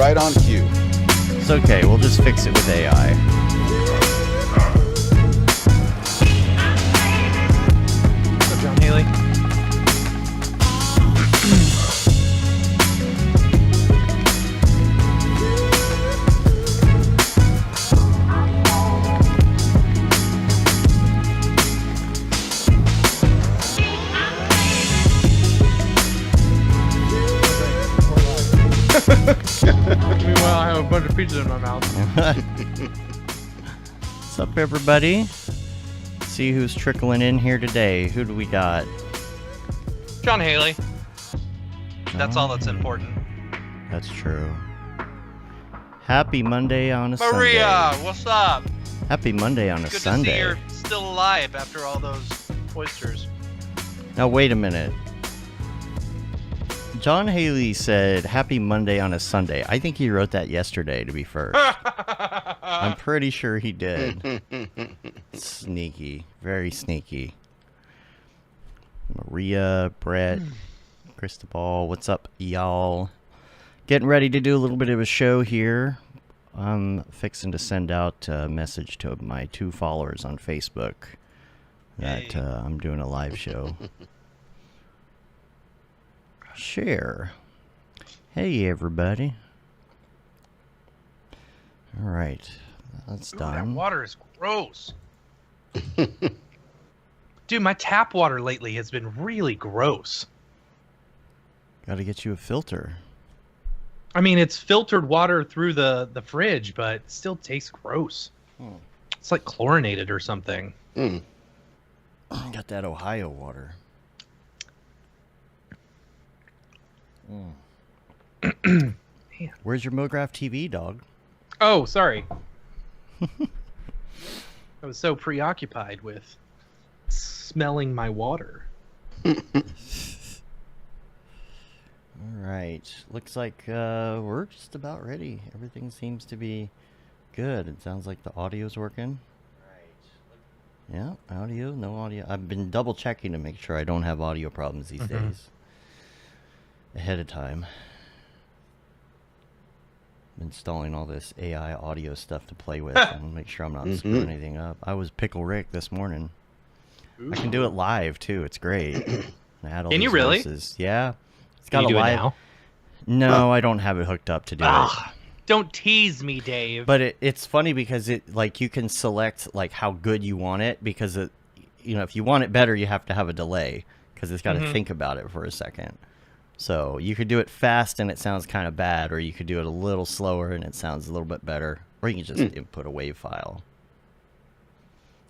right on cue. It's okay. We'll just fix it with AI. What's up, John Haley? Meanwhile, I have a bunch of pizza in my mouth. What's up, everybody? See who's trickling in here today. Who do we got? John Haley. That's all that's important. That's true. Happy Monday on a Maria, Sunday. what's up? Happy Monday on a Good Sunday. to see you're still alive after all those oysters. Now, wait a minute. John Haley said, Happy Monday on a Sunday. I think he wrote that yesterday, to be first. I'm pretty sure he did. Sneaky. Very sneaky. Maria, Brett, Cristobal, what's up, y'all? Getting ready to do a little bit of a show here. I'm fixing to send out a message to my 2 followers on Facebook that I'm doing a live show. Share. Hey, everybody. All right. That's done. That water is gross. Dude, my tap water lately has been really gross. Gotta get you a filter. I mean, it's filtered water through the fridge, but it still tastes gross. It's like chlorinated or something. Got that Ohio water. Where's your Mograph TV, dog? Oh, sorry. I was so preoccupied with smelling my water. All right. Looks like we're just about ready. Everything seems to be good. It sounds like the audio's working. Yeah, audio, no audio. I've been double checking to make sure I don't have audio problems these days. Ahead of time. I'm installing all this AI audio stuff to play with and make sure I'm not screwing anything up. I was Pickle Rick this morning. I can do it live too. It's great. I had all Can you these really? voices. Yeah. It's Can got you a do live. it now? No, I don't have it hooked up to do it. Don't tease me, Dave. But it's funny because it like you can select like how good you want it because it, you know, if you want it better, you have to have a delay because it's got to think about it for a second. So you could do it fast and it sounds kind of bad, or you could do it a little slower and it sounds a little bit better, or you can just input a WAV file.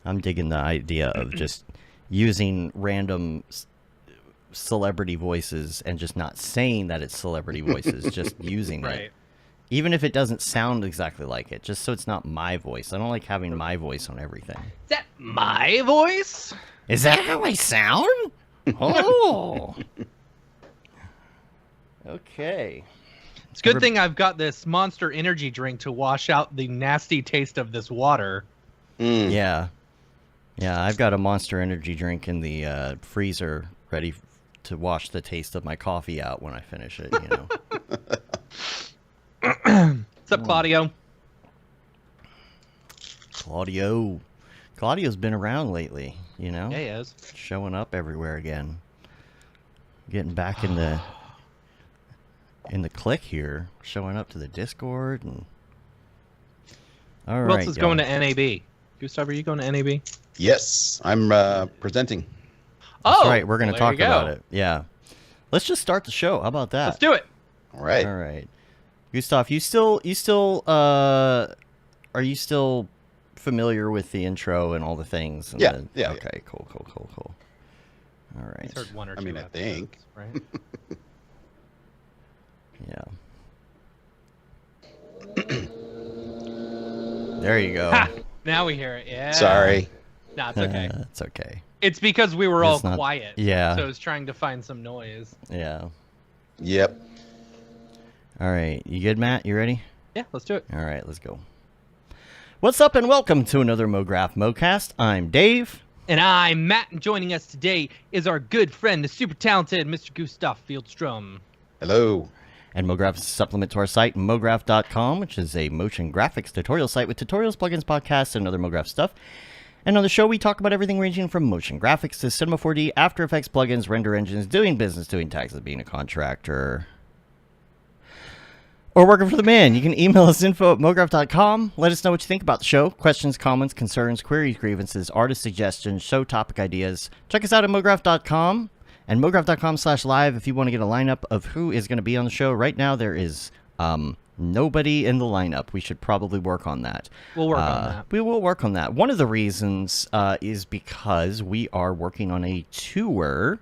I'm digging the idea of just using random celebrity voices and just not saying that it's celebrity voices, just using it. Even if it doesn't sound exactly like it, just so it's not my voice. I don't like having my voice on everything. Is that my voice? Is that how I sound? Oh. Okay. It's a good thing I've got this Monster Energy drink to wash out the nasty taste of this water. Yeah. Yeah, I've got a Monster Energy drink in the freezer ready to wash the taste of my coffee out when I finish it, you know. What's up, Claudio? Claudio's been around lately, you know? Yeah, he is. Showing up everywhere again. Getting back in the click here, showing up to the Discord and all right. Who else is going to NAB? Gustaf, are you going to NAB? Yes, I'm presenting. That's right, we're going to well, talk about it. Yeah. Let's just start the show. How about that? Let's do it. All right. All right. Gustaf, you still are you still familiar with the intro and all the things? And Yeah. Okay, cool. All right. He's heard one or two I mean, I episodes, think. right? Yeah. There you go. Ha! Now we hear it. Yeah. Sorry. No, it's okay. It's okay. It's because we were all It's not- quiet. yeah. So I was trying to find some noise. Yeah. Yep. All right. You good, Matt? You ready? Yeah, let's do it. All right, let's go. What's up and welcome to another Mograph Mocast. I'm Dave. And I'm Matt, and joining us today is our good friend, the super talented Mr. Gustaf Fjelstrom. Hello. And Mograph is a supplement to our site, mograph.com, which is a motion graphics tutorial site with tutorials, plugins, podcasts, and other Mograph stuff. And on the show, we talk about everything ranging from motion graphics to Cinema 4D, After Effects, plugins, render engines, doing business, doing taxes, being a contractor, or working for the man. You can email us info@mograph.com. Let us know what you think about the show. Questions, comments, concerns, queries, grievances, artist suggestions, show topic ideas. Check us out at mograph.com and mograph.com/live if you want to get a lineup of who is going to be on the show. Right now, there is nobody in the lineup. We should probably work on that. We'll work on that. We will work on that. One of the reasons is because we are working on a tour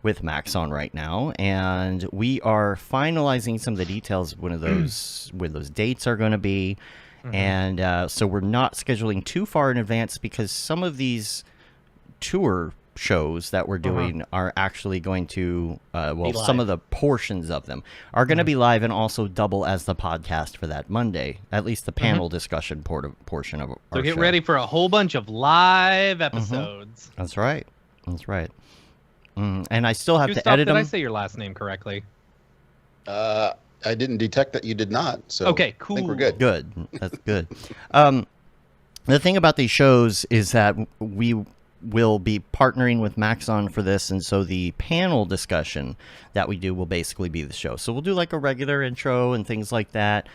with Maxon right now, and we are finalizing some of the details of when those dates are going to be. And so we're not scheduling too far in advance because some of these tour shows that we're doing are actually going to some of the portions of them are going to be live and also double as the podcast for that Monday, at least the panel discussion portion of our so get show. ready for a whole bunch of live episodes. That's right. And I still have Gustaf, to edit them. did I say your last name correctly? I didn't detect that you did not. So Okay, cool. I think we're good. Good. That's good. The thing about these shows is that we will be partnering with Maxon for this, and so the panel discussion that we do will basically be the show. So we'll do like a regular intro and things like that.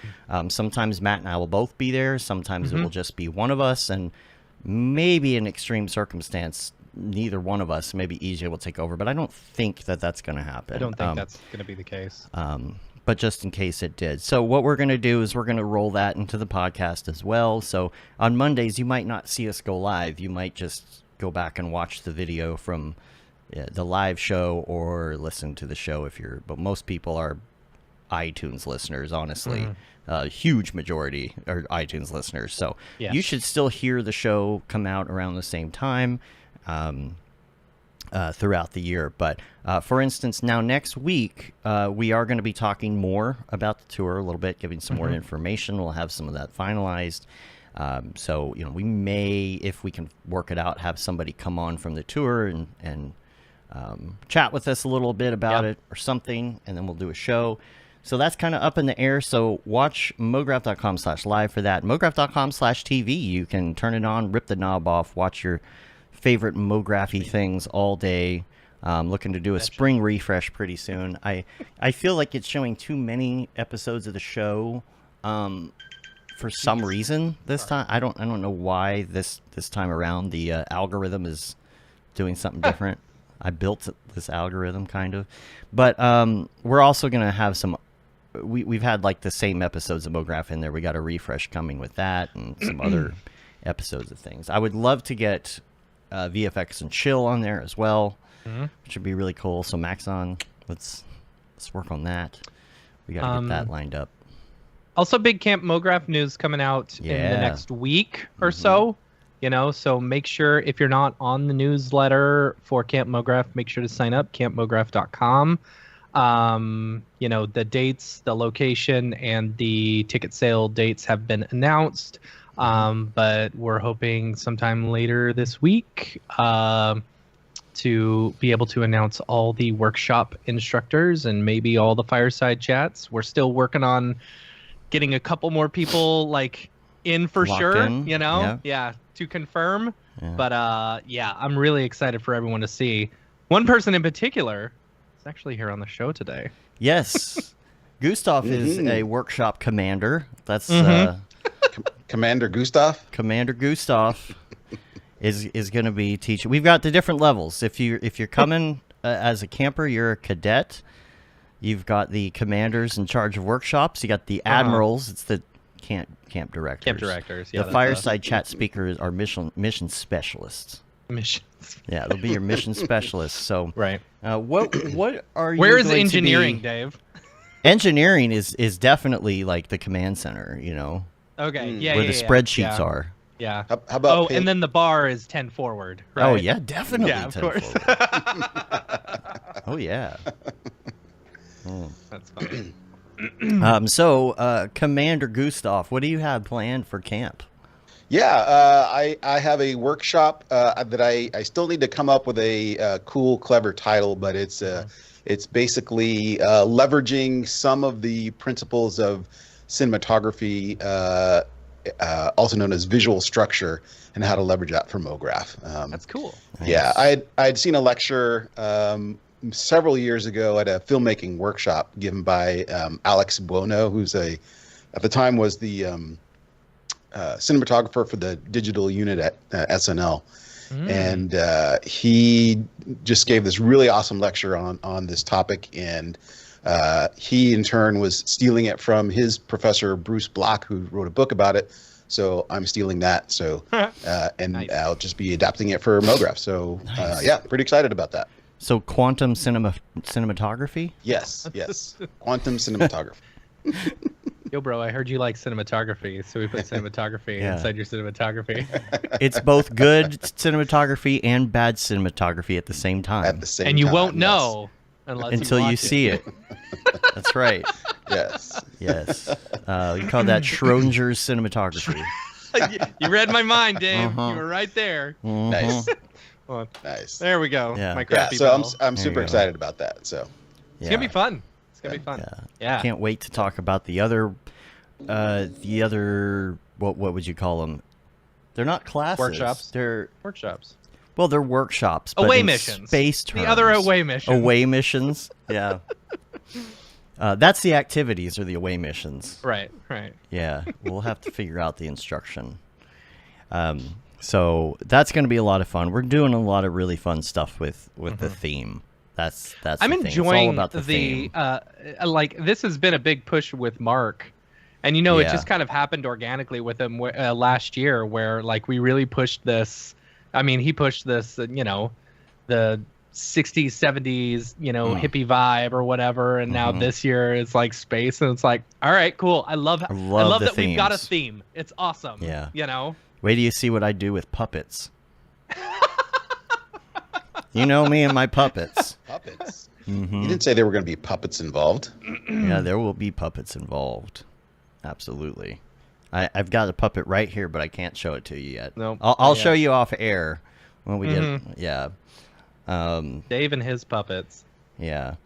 Sometimes Matt and I will both be there. Sometimes it will just be one of us, and maybe in extreme circumstance, neither one of us, maybe EJ will take over, but I don't think that that's going to happen. I don't think that's going to be the case. But just in case it did. So what we're going to do is we're going to roll that into the podcast as well. So on Mondays, you might not see us go live. You might just go back and watch the video from the live show or listen to the show but most people are iTunes listeners, honestly. Huge majority are iTunes listeners. So you should still hear the show come out around the same time throughout the year. But for instance, now next week, we are going to be talking more about the tour a little bit, giving some more information. We'll have some of that finalized. So, we may, if we can work it out, have somebody come on from the tour and chat with us a little bit about it or something, and then we'll do a show. So that's kind of up in the air. So watch mograph.com/live for that. Mograph.com/TV. You can turn it on, rip the knob off, watch your favorite Mography things all day. Looking to do a spring refresh pretty soon. I feel like it's showing too many episodes of the show. For some reason this time, I don't know why this time around the algorithm is doing something different. I built this algorithm kind of, but we're also gonna have some. We've had like the same episodes of Mograph in there. We got a refresh coming with that and some other episodes of things. I would love to get VFX and Chill on there as well, which would be really cool. So Maxon, let's work on that. We gotta get that lined up. Also, big Camp Mograph news coming out in the next week or so. So make sure, if you're not on the newsletter for Camp Mograph, make sure to sign up, campmograph.com. The dates, the location, and the ticket sale dates have been announced. But we're hoping sometime later this week to be able to announce all the workshop instructors and maybe all the fireside chats. We're still working on getting a couple more people in for Locked sure, in. To confirm. Yeah. But I'm really excited for everyone to see. One person in particular is actually here on the show today. Yes. Gustaf is a workshop commander. That's Commander Gustaf? Commander Gustaf is going to be teaching. We've got the different levels. If you're coming as a camper, you're a cadet. You've got the commanders in charge of workshops. You got the admirals. It's the camp directors. Camp directors. Yeah. The fireside chat speakers are mission specialists. Missions. Yeah, they'll be your mission specialists. So right. What are you? Where is going to engineering, be? Dave? Engineering is definitely like the command center. Okay. Where the spreadsheets are. Yeah. How about and then the bar is 10 forward. Right? Oh yeah, definitely. Yeah, of 10 course. forward. Oh yeah. That's funny. So Commander Gustaf, what do you have planned for camp? I have a workshop that I still need to come up with a cool, clever title, but it's basically leveraging some of the principles of cinematography, also known as visual structure, and how to leverage that for Mograph. That's cool. Yeah, I'd seen a lecture several years ago at a filmmaking workshop given by Alex Buono, who's at the time was the cinematographer for the digital unit at SNL. And he just gave this really awesome lecture on this topic, and he in turn was stealing it from his professor Bruce Block, who wrote a book about it. So I'm stealing that. So and nice. I'll just be adapting it for Mograph. So nice. Yeah, pretty excited about that. So quantum cinematography? Yes, quantum cinematography. Yo, bro, I heard you like cinematography, so we put cinematography inside your cinematography. It's both good cinematography and bad cinematography at the same time. At the same time, and you won't know until you see it. That's right. Yes. You call that Schrodinger's cinematography. You read my mind, Dave. You were right there. Nice. Well, nice. There we go. Yeah. My crappy so bell. I'm super excited about that. So it's gonna be fun. It's gonna be fun. Yeah. Can't wait to talk about the other what would you call them? They're not classes. Workshops. They're workshops. Well, they're workshops. But away missions. Space terms. The other away missions. Away missions. Yeah. That's the activities or the away missions. Right. Yeah. We'll have to figure out the instruction. So that's going to be a lot of fun. We're doing a lot of really fun stuff with the theme. That's I'm the enjoying thing. It's all about the theme. Like this has been a big push with Mark, and it just kind of happened organically with him last year, where like we really pushed this. I mean, he pushed this, the 60s, 70s, hippie vibe or whatever, and now this year it's like space, and it's like, all right, cool. I love that themes. We've got a theme. It's awesome. Yeah. Wait till you see what I do with puppets. You know me and my puppets. Puppets. You didn't say there were going to be puppets involved. Yeah, there will be puppets involved. Absolutely. I've got a puppet right here, but I can't show it to you yet. No, I'll show you off air when we get. Yeah. Dave and his puppets. Yeah.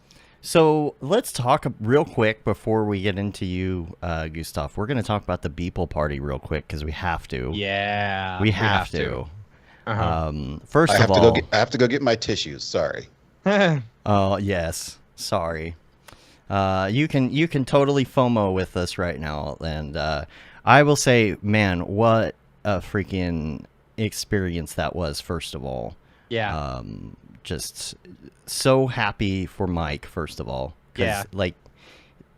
So let's talk real quick before we get into you, Gustaf. We're going to talk about the Beeple party real quick because we have to. Yeah. We have to. First of all, I have to go get my tissues. Sorry. Oh yes. Sorry. You can totally FOMO with us right now, and I will say, man, what a freaking experience that was. First of all. Yeah. Just so happy for Mike, first of all. Yeah. Like,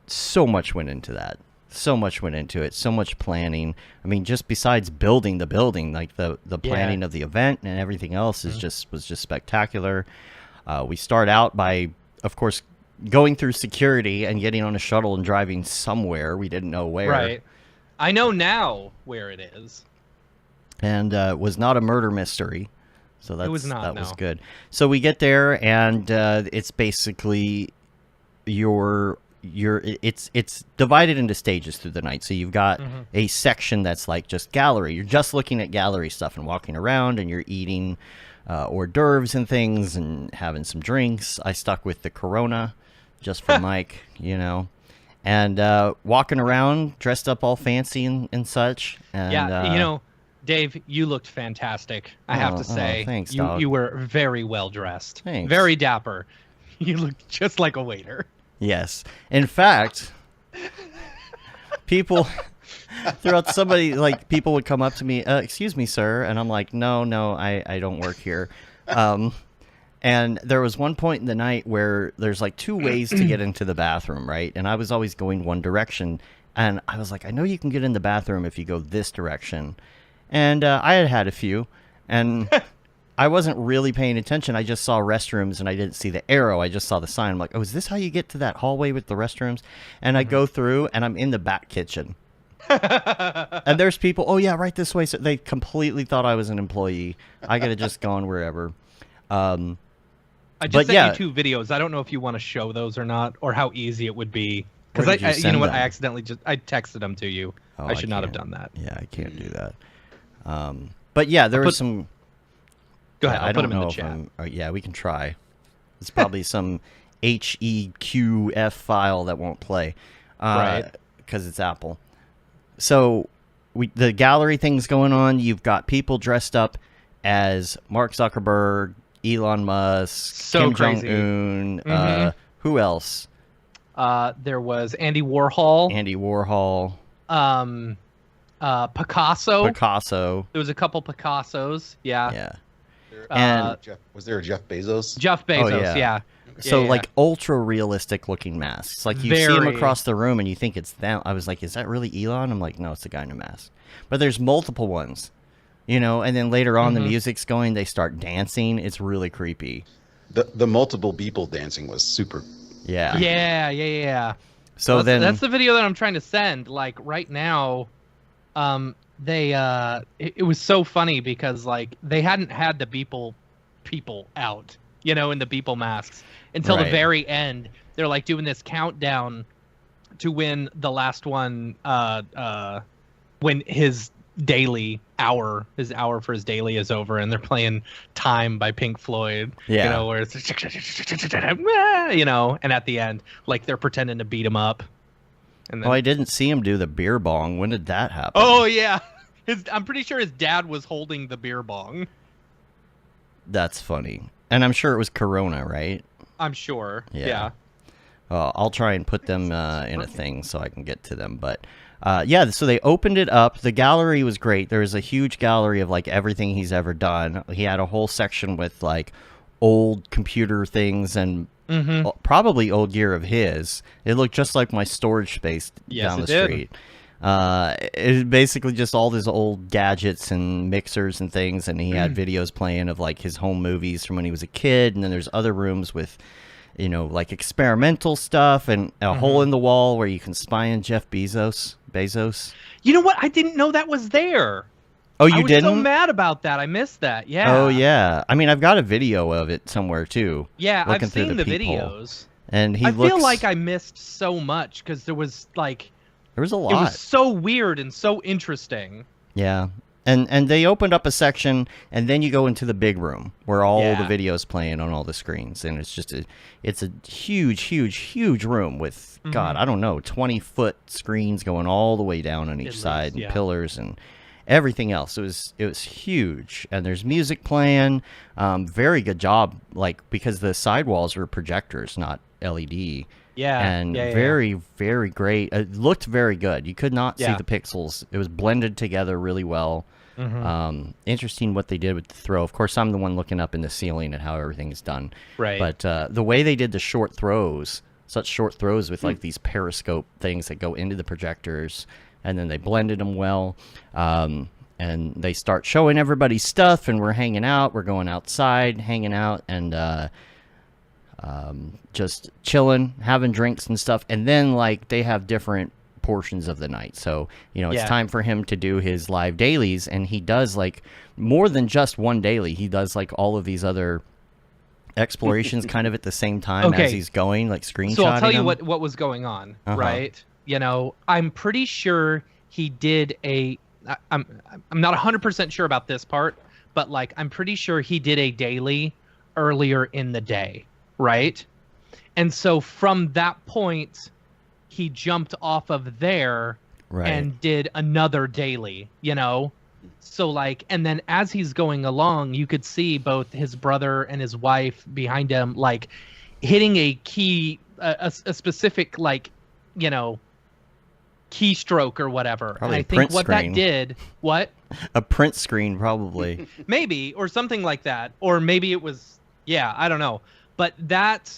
so much went into that. So much went into it. So much planning. I mean, just besides building the building, like the planning of the event and everything else was just spectacular. We start out by, of course, going through security and getting on a shuttle and driving somewhere. We didn't know where. Right. I know now where it is. And it was not a murder mystery. So that was good. So we get there, and it's basically it's divided into stages through the night. So you've got a section that's like just gallery. You're just looking at gallery stuff and walking around, and you're eating hors d'oeuvres and things and having some drinks. I stuck with the Corona just for Mike, and walking around dressed up all fancy and such. And, Dave, you looked fantastic. I have to say, thanks, you were very well dressed. Thanks. Very dapper. You looked just like a waiter. Yes. In fact, people people would come up to me, excuse me, sir. And I'm like, no, I don't work here. And there was one point in the night where there's like two ways to get into the bathroom, right? And I was always going one direction. And I was like, I know you can get in the bathroom if you go this direction. And I had a few, and I wasn't really paying attention. I just saw restrooms, and I didn't see the arrow. I just saw the sign. I'm like, oh, is this how you get to that hallway with the restrooms? And I go through, and I'm in the back kitchen. And there's people, oh, yeah, right this way. So they completely thought I was an employee. I could have just gone wherever. I just sent you 2 videos. I don't know if you want to show those or not, or how easy it would be. Because I texted them to you. I should not have done that. Yeah, I can't do that. But yeah, there was some. Go ahead. I'll I put don't them in know the chat. yeah, we can try. It's probably some HEQF file that won't play, Right. because it's Apple. So the gallery thing's going on. You've got people dressed up as Mark Zuckerberg, Elon Musk, So Kim crazy. Jong-un. Who else? There was Andy Warhol. Andy Warhol. Picasso. Picasso. There was a couple Picassos. Yeah. Yeah. And was there a Jeff Bezos? Jeff Bezos. Yeah. So Yeah. like ultra realistic looking masks. Like you see them Very. across the room and you think it's them. I was like, is that really Elon? I'm like, no, it's the guy in a mask. But there's multiple ones, and then later on the music's going, they start dancing. It's really creepy. The multiple people dancing was super. Yeah. Yeah. So that's the video that I'm trying to send. Like right now, it was so funny because like they hadn't had the people out, in the Beeple masks until the Right. very end. They're like doing this countdown to when the last one, when his hour for his daily is over, and they're playing "Time" by Pink Floyd. Yeah. Where it's and at the end, like they're pretending to beat him up. And then, I didn't see him do the beer bong. When did that happen? oh yeah, I'm pretty sure his dad was holding the beer bong. That's funny. And I'm sure it was Corona, right? I'm sure. Yeah. Yeah. I'll try and put them in a thing so I can get to them. But so they opened it up. The gallery was great. There was a huge gallery of like everything he's ever done. He had a whole section with like old computer things and probably old gear of his. It looked just like my storage space down the street. It was basically just all these old gadgets and mixers and things, and he had videos playing of like his home movies from when he was a kid, and then there's other rooms with like experimental stuff and a hole in the wall where you can spy on Jeff Bezos. You know what? I didn't know that was there. Oh, you I was didn't? so mad about that. I missed that. Yeah. Oh yeah. I mean, I've got a video of it somewhere too. Yeah, looking I've through seen the peephole. videos. And I feel like I missed so much because there was like there was a it lot. was so weird and so interesting. Yeah. And they opened up a section, and then you go into the big room where all the Yeah. videos playing on all the screens, and it's just it's a huge room with God, I don't know, 20-foot screens going all the way down on each At side, least, and yeah. pillars and everything else. It was huge, and there's music playing. Very good job, like because the sidewalls are projectors, not LED. Yeah. And yeah. very, very great. It looked very good. You could not see Yeah. the pixels. It was blended together really well. Interesting what they did with the throw. Of course, I'm the one looking up in the ceiling at how everything's done. Right. But the way they did the short throws, such short throws with like these periscope things that go into the projectors, and then they blended them well. And they start showing everybody stuff, and we're hanging out. We're going outside, hanging out, and just chilling, having drinks and stuff. And then like they have different portions of the night. So, it's Yeah. time for him to do his live dailies, and he does like more than just one daily. He does like all of these other explorations kind of at the same time as he's going, like screenshotting So I'll tell you them. what was going on, Uh-huh. right? I'm pretty sure he did I'm not 100% sure about this part, but like I'm pretty sure he did a daily earlier in the day, right? And so from that point he jumped off of there Right. and did another daily, So like, and then as he's going along, you could see both his brother and his wife behind him, like hitting a key, a specific, like, keystroke or whatever. Probably and I a think print what screen. that did, what? A print screen, probably. Maybe, or something like that. Or maybe it was, yeah, I don't know. But that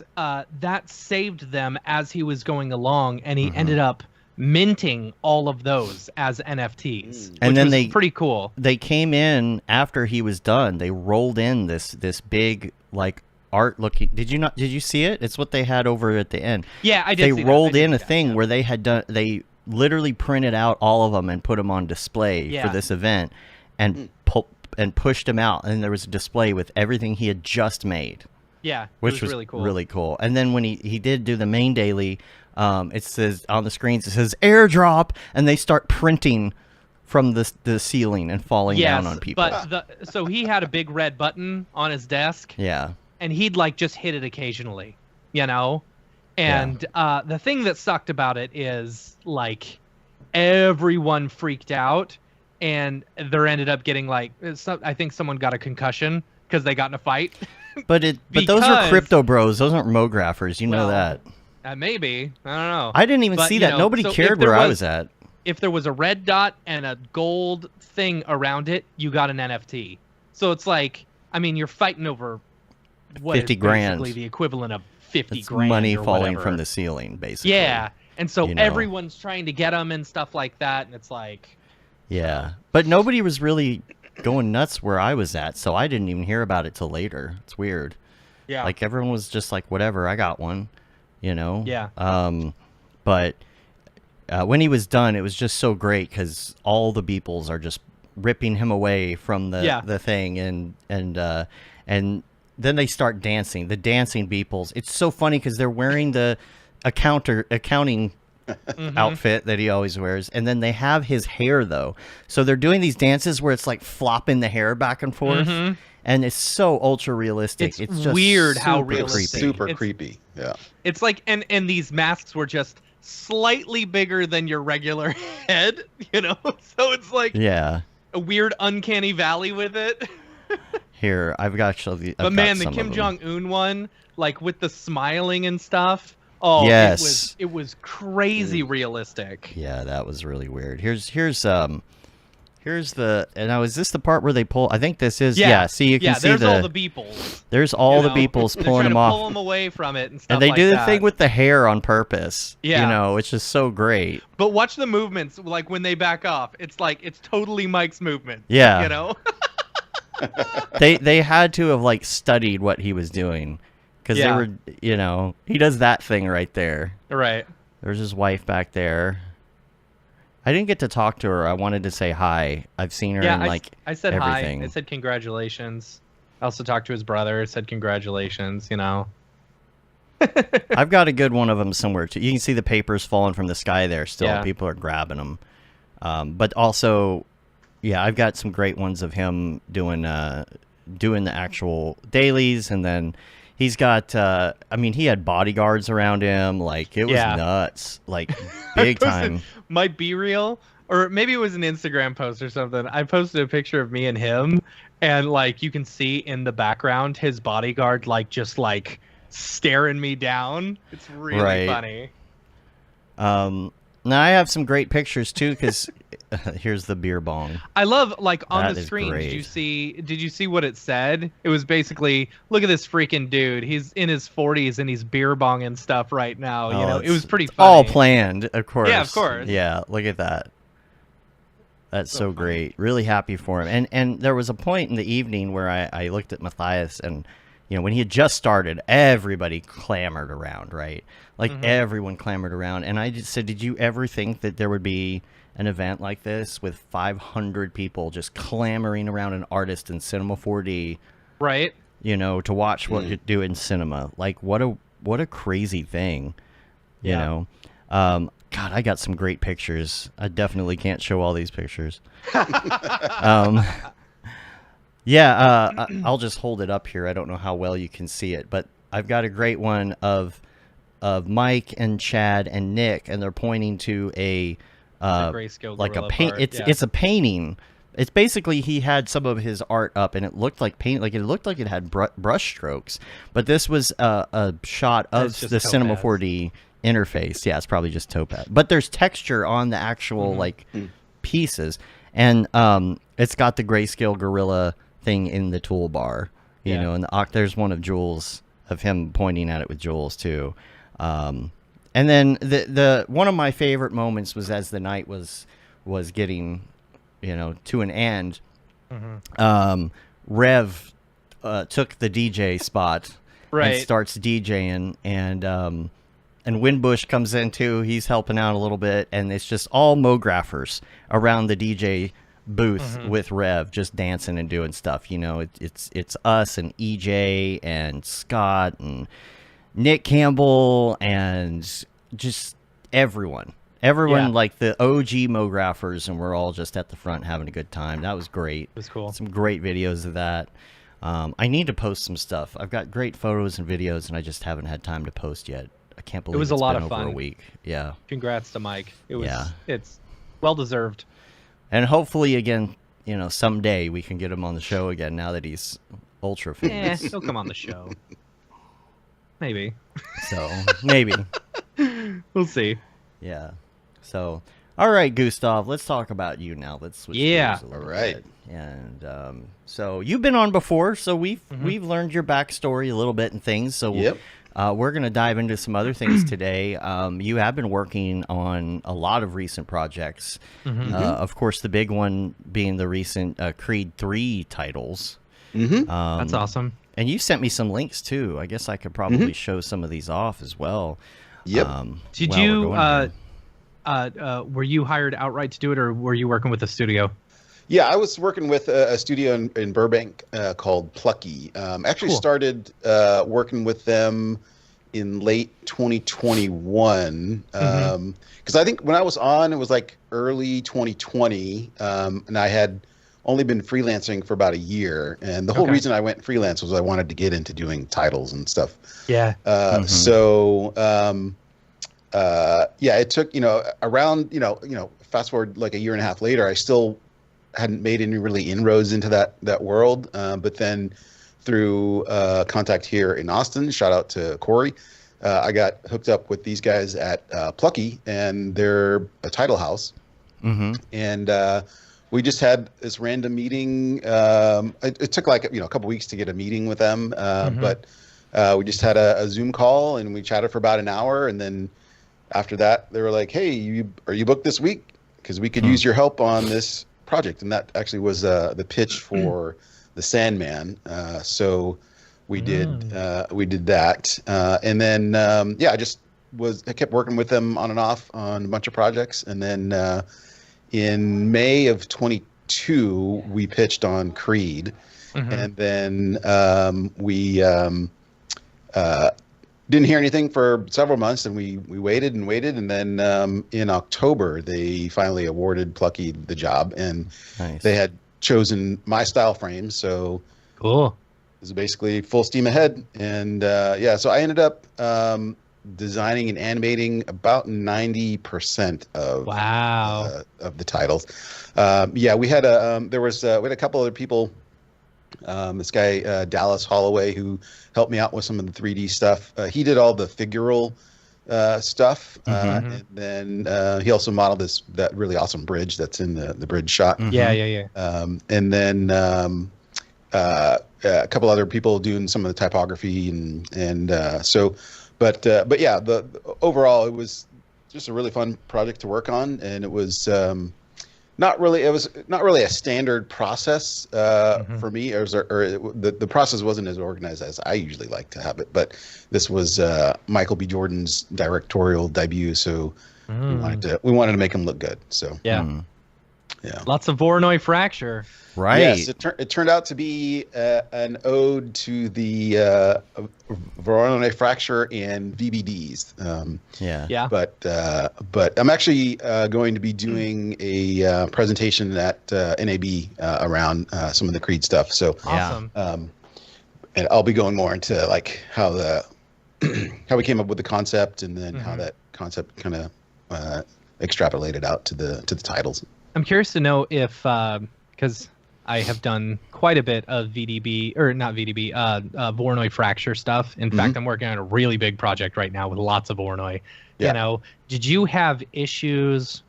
saved them as he was going along, and he ended up minting all of those as NFTs, And which then was pretty cool. They came in after he was done. They rolled in this big like art looking. Did you see it? It's what they had over at the end. Yeah, I did. They see that. rolled I did in see a that, thing yeah. where they had done. They literally printed out all of them and put them on display Yeah. for this event, and pushed them out. And there was a display with everything he had just made. Yeah, Which was really cool. Really cool. And then when he did do the main daily, it says on the screens, it says airdrop, and they start printing from the ceiling and falling down on people. But so he had a big red button on his desk. Yeah. And he'd like just hit it occasionally, you know? And the thing that sucked about it is like everyone freaked out, and there ended up getting like I think someone got a concussion because they got in a fight. But those are crypto bros. Those aren't Mographers. You know that. Maybe. I don't know. I didn't even see that. Nobody cared where I was at. If there was a red dot and a gold thing around it, you got an NFT. So it's like, I mean, you're fighting over what 50 is grand. basically the equivalent of 50 It's grand. money or falling whatever. from the ceiling, basically. Yeah. And so you know. everyone's trying to get them and stuff like that. And it's like. Yeah. But nobody was really going nuts where I was at. So I didn't even hear about it till later. It's weird. Yeah. Like everyone was just like, whatever, I got one, you know? Yeah. But when he was done, it was just so great because all the Beeples are just ripping him away from the thing. And then they start dancing, the dancing Beeples. It's so funny because they're wearing the accounting outfit that he always wears, and then they have his hair though, so they're doing these dances where it's like flopping the hair back and forth, and it's so ultra realistic. It's just weird how super realistic. Super creepy. Yeah. It's like, and these masks were just slightly bigger than your regular head, you know. So it's like a weird uncanny valley with it. Here, I've got to show you. But man, the Kim Jong-un one, like with the smiling and stuff. Oh, yes, it was crazy realistic. Yeah, that was really weird. Here's the. And now is this the part where they pull? I think this is. Yeah. See, you can see there's all the Beeples. There's all the Beeples pulling them off. Pull them away from it and stuff. And they like do the that. thing with the hair on purpose. Yeah. You know, it's just so great. But watch the movements, like when they back off. It's like it's totally Mike's movement. Yeah. You know. they had to have like studied what he was doing. Because they were, you know, he does that thing right there. Right. There's his wife back there. I didn't get to talk to her. I wanted to say hi. I've seen her in like I said everything. hi. I said congratulations. I also talked to his brother. Said congratulations. You know. I've got a good one of them somewhere too. You can see the papers falling from the sky there. Still, Yeah. people are grabbing them. But also, yeah, I've got some great ones of him doing the actual dailies, and then. He's got, I mean, he had bodyguards around him. Like, it was nuts. Like, big time. Might be real. Or maybe it was an Instagram post or something. I posted a picture of me and him. And, like, you can see in the background his bodyguard, like, just, like, staring me down. It's really funny. Now, I have some great pictures, too, because here's the beer bong. I love, like, on That the is screen, great. did you see what it said? It was basically, look at this freaking dude. He's in his 40s and he's beer bonging stuff right now. You know, it was pretty funny. All planned, of course. Yeah, of course. Yeah, look at that. That's so great. Really happy for him. And there was a point in the evening where I looked at Matthias, and you know, when he had just started, everybody clamored around, right? Like everyone clamored around. And I just said, did you ever think that there would be an event like this with 500 people just clamoring around an artist in Cinema 4D? Right. You know, to watch what you do in cinema. Like, what a crazy thing, you know? God, I got some great pictures. I definitely can't show all these pictures. I'll just hold it up here. I don't know how well you can see it, but I've got a great one of Mike and Chad and Nick, and they're pointing to a like a paint. It's a painting. It's basically he had some of his art up, and it looked like paint. Like it looked like it had brush strokes, but this was a shot of the Cinema 4D interface. Yeah, it's probably just Topaz, but there's texture on the actual like pieces, and it's got the grayscale gorilla thing in the toolbar, you know, and there's one of Jules, of him pointing at it with Jules too. And then the one of my favorite moments was as the night was getting, you know, to an end. Rev took the DJ spot and starts DJing, and Windbush comes in too. He's helping out a little bit, and it's just all Mographers around the DJ booth with Rev, just dancing and doing stuff. You know, it's us and EJ and Scott and Nick Campbell and just everyone. Everyone, like the OG Mographers, and we're all just at the front having a good time. That was great. It was cool. Some great videos of that. I need to post some stuff. I've got great photos and videos, and I just haven't had time to post yet. I can't believe it was a lot of over fun. a week. Yeah. Congrats to Mike. It was. Yeah. It's well deserved. And hopefully, again, someday we can get him on the show again. Now that he's ultra famous, he'll come on the show. Maybe. So maybe. We'll see. Yeah. So, all right, Gustaf, let's talk about you now. Let's switch gears a little bit. And so you've been on before, so we've learned your backstory a little bit and things. So we're going to dive into some other things today. You have been working on a lot of recent projects. Of course, the big one being the recent Creed 3 titles. That's awesome. And you sent me some links too. I guess I could probably show some of these off as well. Did you were you hired outright to do it, or were you working with a studio? Yeah, I was working with a studio in Burbank called Plucky. Actually started working with them in late 2021. Because I think when I was on, it was like early 2020, and I had only been freelancing for about a year. And the whole reason I went freelance was I wanted to get into doing titles and stuff. Yeah. So it took, around, fast forward like a year and a half later, I still hadn't made any really inroads into that world. But then through contact here in Austin, shout out to Corey, I got hooked up with these guys at Plucky, and they're a title house. And we just had this random meeting. It took like, a couple weeks to get a meeting with them. But we just had a Zoom call, and we chatted for about an hour. And then after that, they were like, hey, are you booked this week? Because we could use your help on this project. And that actually was the pitch for the Sandman. So we did that. And then, I kept working with them on and off on a bunch of projects. And then in May of 22, we pitched on Creed. And then we didn't hear anything for several months, and we waited and waited, and then in October they finally awarded Plucky the job, and they had chosen my style frame, so cool. It was basically full steam ahead. And so I ended up designing and animating about 90% of the titles. We had a couple other people. This guy Dallas Holloway, who helped me out with some of the 3D stuff. He did all the figural stuff, and then he also modeled that really awesome bridge that's in the bridge shot. And then a couple other people doing some of the typography, but overall it was just a really fun project to work on, and it was not really a standard process for me, or the process wasn't as organized as I usually like to have it. But this was Michael B. Jordan's directorial debut, so we wanted to make him look good. So lots of Voronoi fracture. Right. Yes, it turned out to be an ode to the Voronoi fracture and VBDs. But I'm actually going to be doing a presentation at NAB around some of the Creed stuff. So awesome. And I'll be going more into like how we came up with the concept, and then how that concept kind of extrapolated out to the titles. I'm curious to know if because I have done quite a bit of Voronoi fracture stuff. In fact, I'm working on a really big project right now with lots of Voronoi. Did you have issues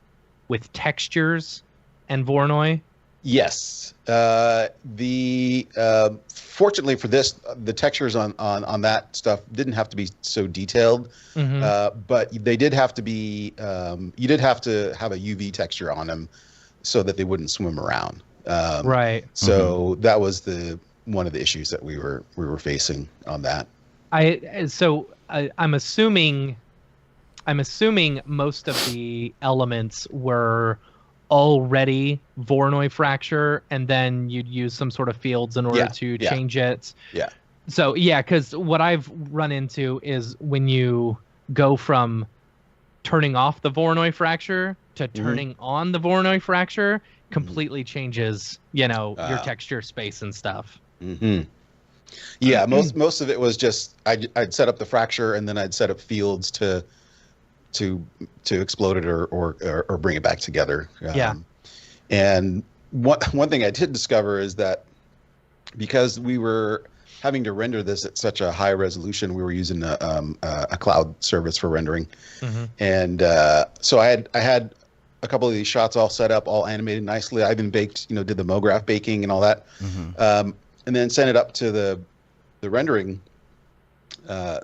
with textures and Voronoi? Yes. Fortunately for this, the textures on that stuff didn't have to be so detailed, but they did have to be. You did have to have a UV texture on them so that they wouldn't swim around. So that was one of the issues that we were facing on that. I'm assuming most of the elements were already Voronoi fracture, and then you'd use some sort of fields in order to change it. So because what I've run into is when you go from turning off the Voronoi fracture to turning on the Voronoi fracture completely changes, your texture space and stuff. Yeah, most of it was just I'd set up the fracture and then I'd set up fields to explode it or bring it back together. And one thing I did discover is that because we were having to render this at such a high resolution, we were using a cloud service for rendering, and so I had a couple of these shots all set up, all animated nicely. I even baked, did the Mograph baking and all that, and then sent it up to the rendering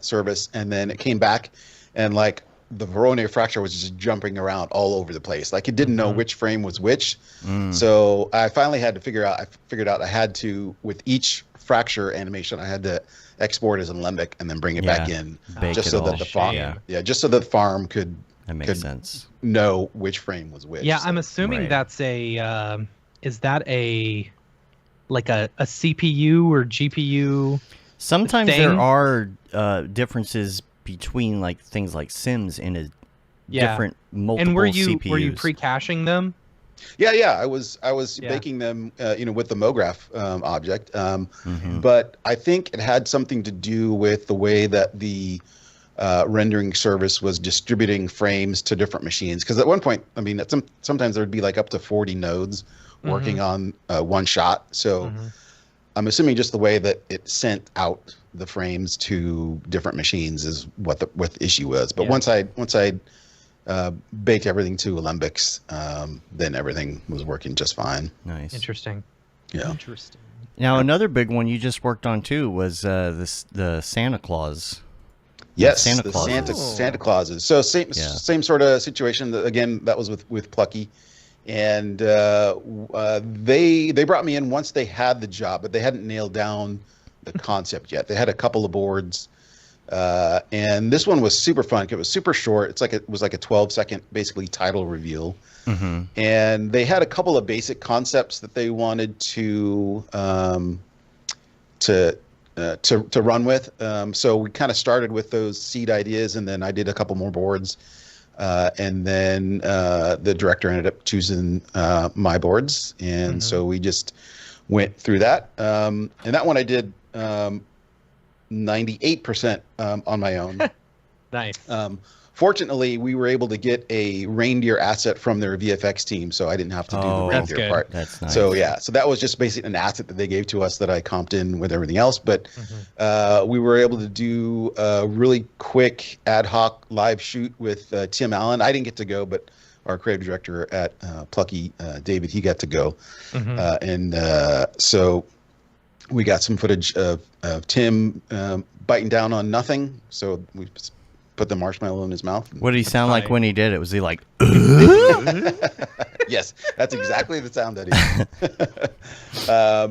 service, and then it came back, and like the Voronoi fracture was just jumping around all over the place. Like it didn't know which frame was which. So I finally had to figure out I had to, with each fracture animation, I had to export as Alembic and then bring it back in, just so that the farm, just so that the farm could sense, know which frame was which. Yeah, so. I'm assuming that's is that a CPU or GPU? Sometimes there are differences between like things like Sims in a different multiple And were CPUs. you pre-caching them? Yeah. I was baking them, with the Mograph object. But I think it had something to do with the way that the rendering service was distributing frames to different machines. Because at one point, I mean, sometimes there would be like up to 40 nodes working on one shot. So I'm assuming just the way that it sent out the frames to different machines is what the issue was. But once I baked everything to Alembics, then everything was working just fine. Nice. Interesting. Yeah. Interesting. Now another big one you just worked on too was the Santa Claus. Yes, Santa Clauses. So same sort of situation. Again, that was with Plucky, and they brought me in once they had the job, but they hadn't nailed down the concept yet. They had a couple of boards, and this one was super fun. It was super short. It was like a 12-second basically title reveal, and they had a couple of basic concepts that they wanted to run with. So we kind of started with those seed ideas, and then I did a couple more boards, and then the director ended up choosing my boards, and so we just went through that. And that one I did 98% on my own. Nice. Fortunately, we were able to get a reindeer asset from their VFX team, so I didn't have to do the reindeer part. That's nice. So so that was just basically an asset that they gave to us that I comped in with everything else. But we were able to do a really quick ad hoc live shoot with Tim Allen. I didn't get to go, but our creative director at Plucky, David, he got to go. So we got some footage of Tim biting down on nothing. So we put the marshmallow in his mouth. What did he sound like when he did it? Was he like, Yes, that's exactly the sound that he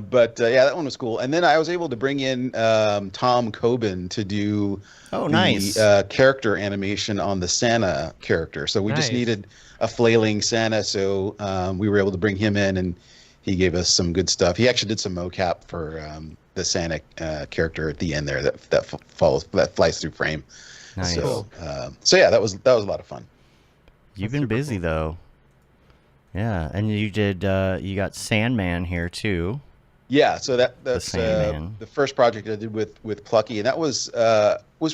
but that one was cool. And then I was able to bring in Tom Coben to do the character animation on the Santa character. So we just needed a flailing Santa. So we were able to bring him in, and he gave us some good stuff. He actually did some mocap for the Santa character at the end there that flies through frame. Nice. So that was a lot of fun. You've been busy though. Yeah, and you did. You got Sandman here too. Yeah, so that's the first project I did with Plucky, and that was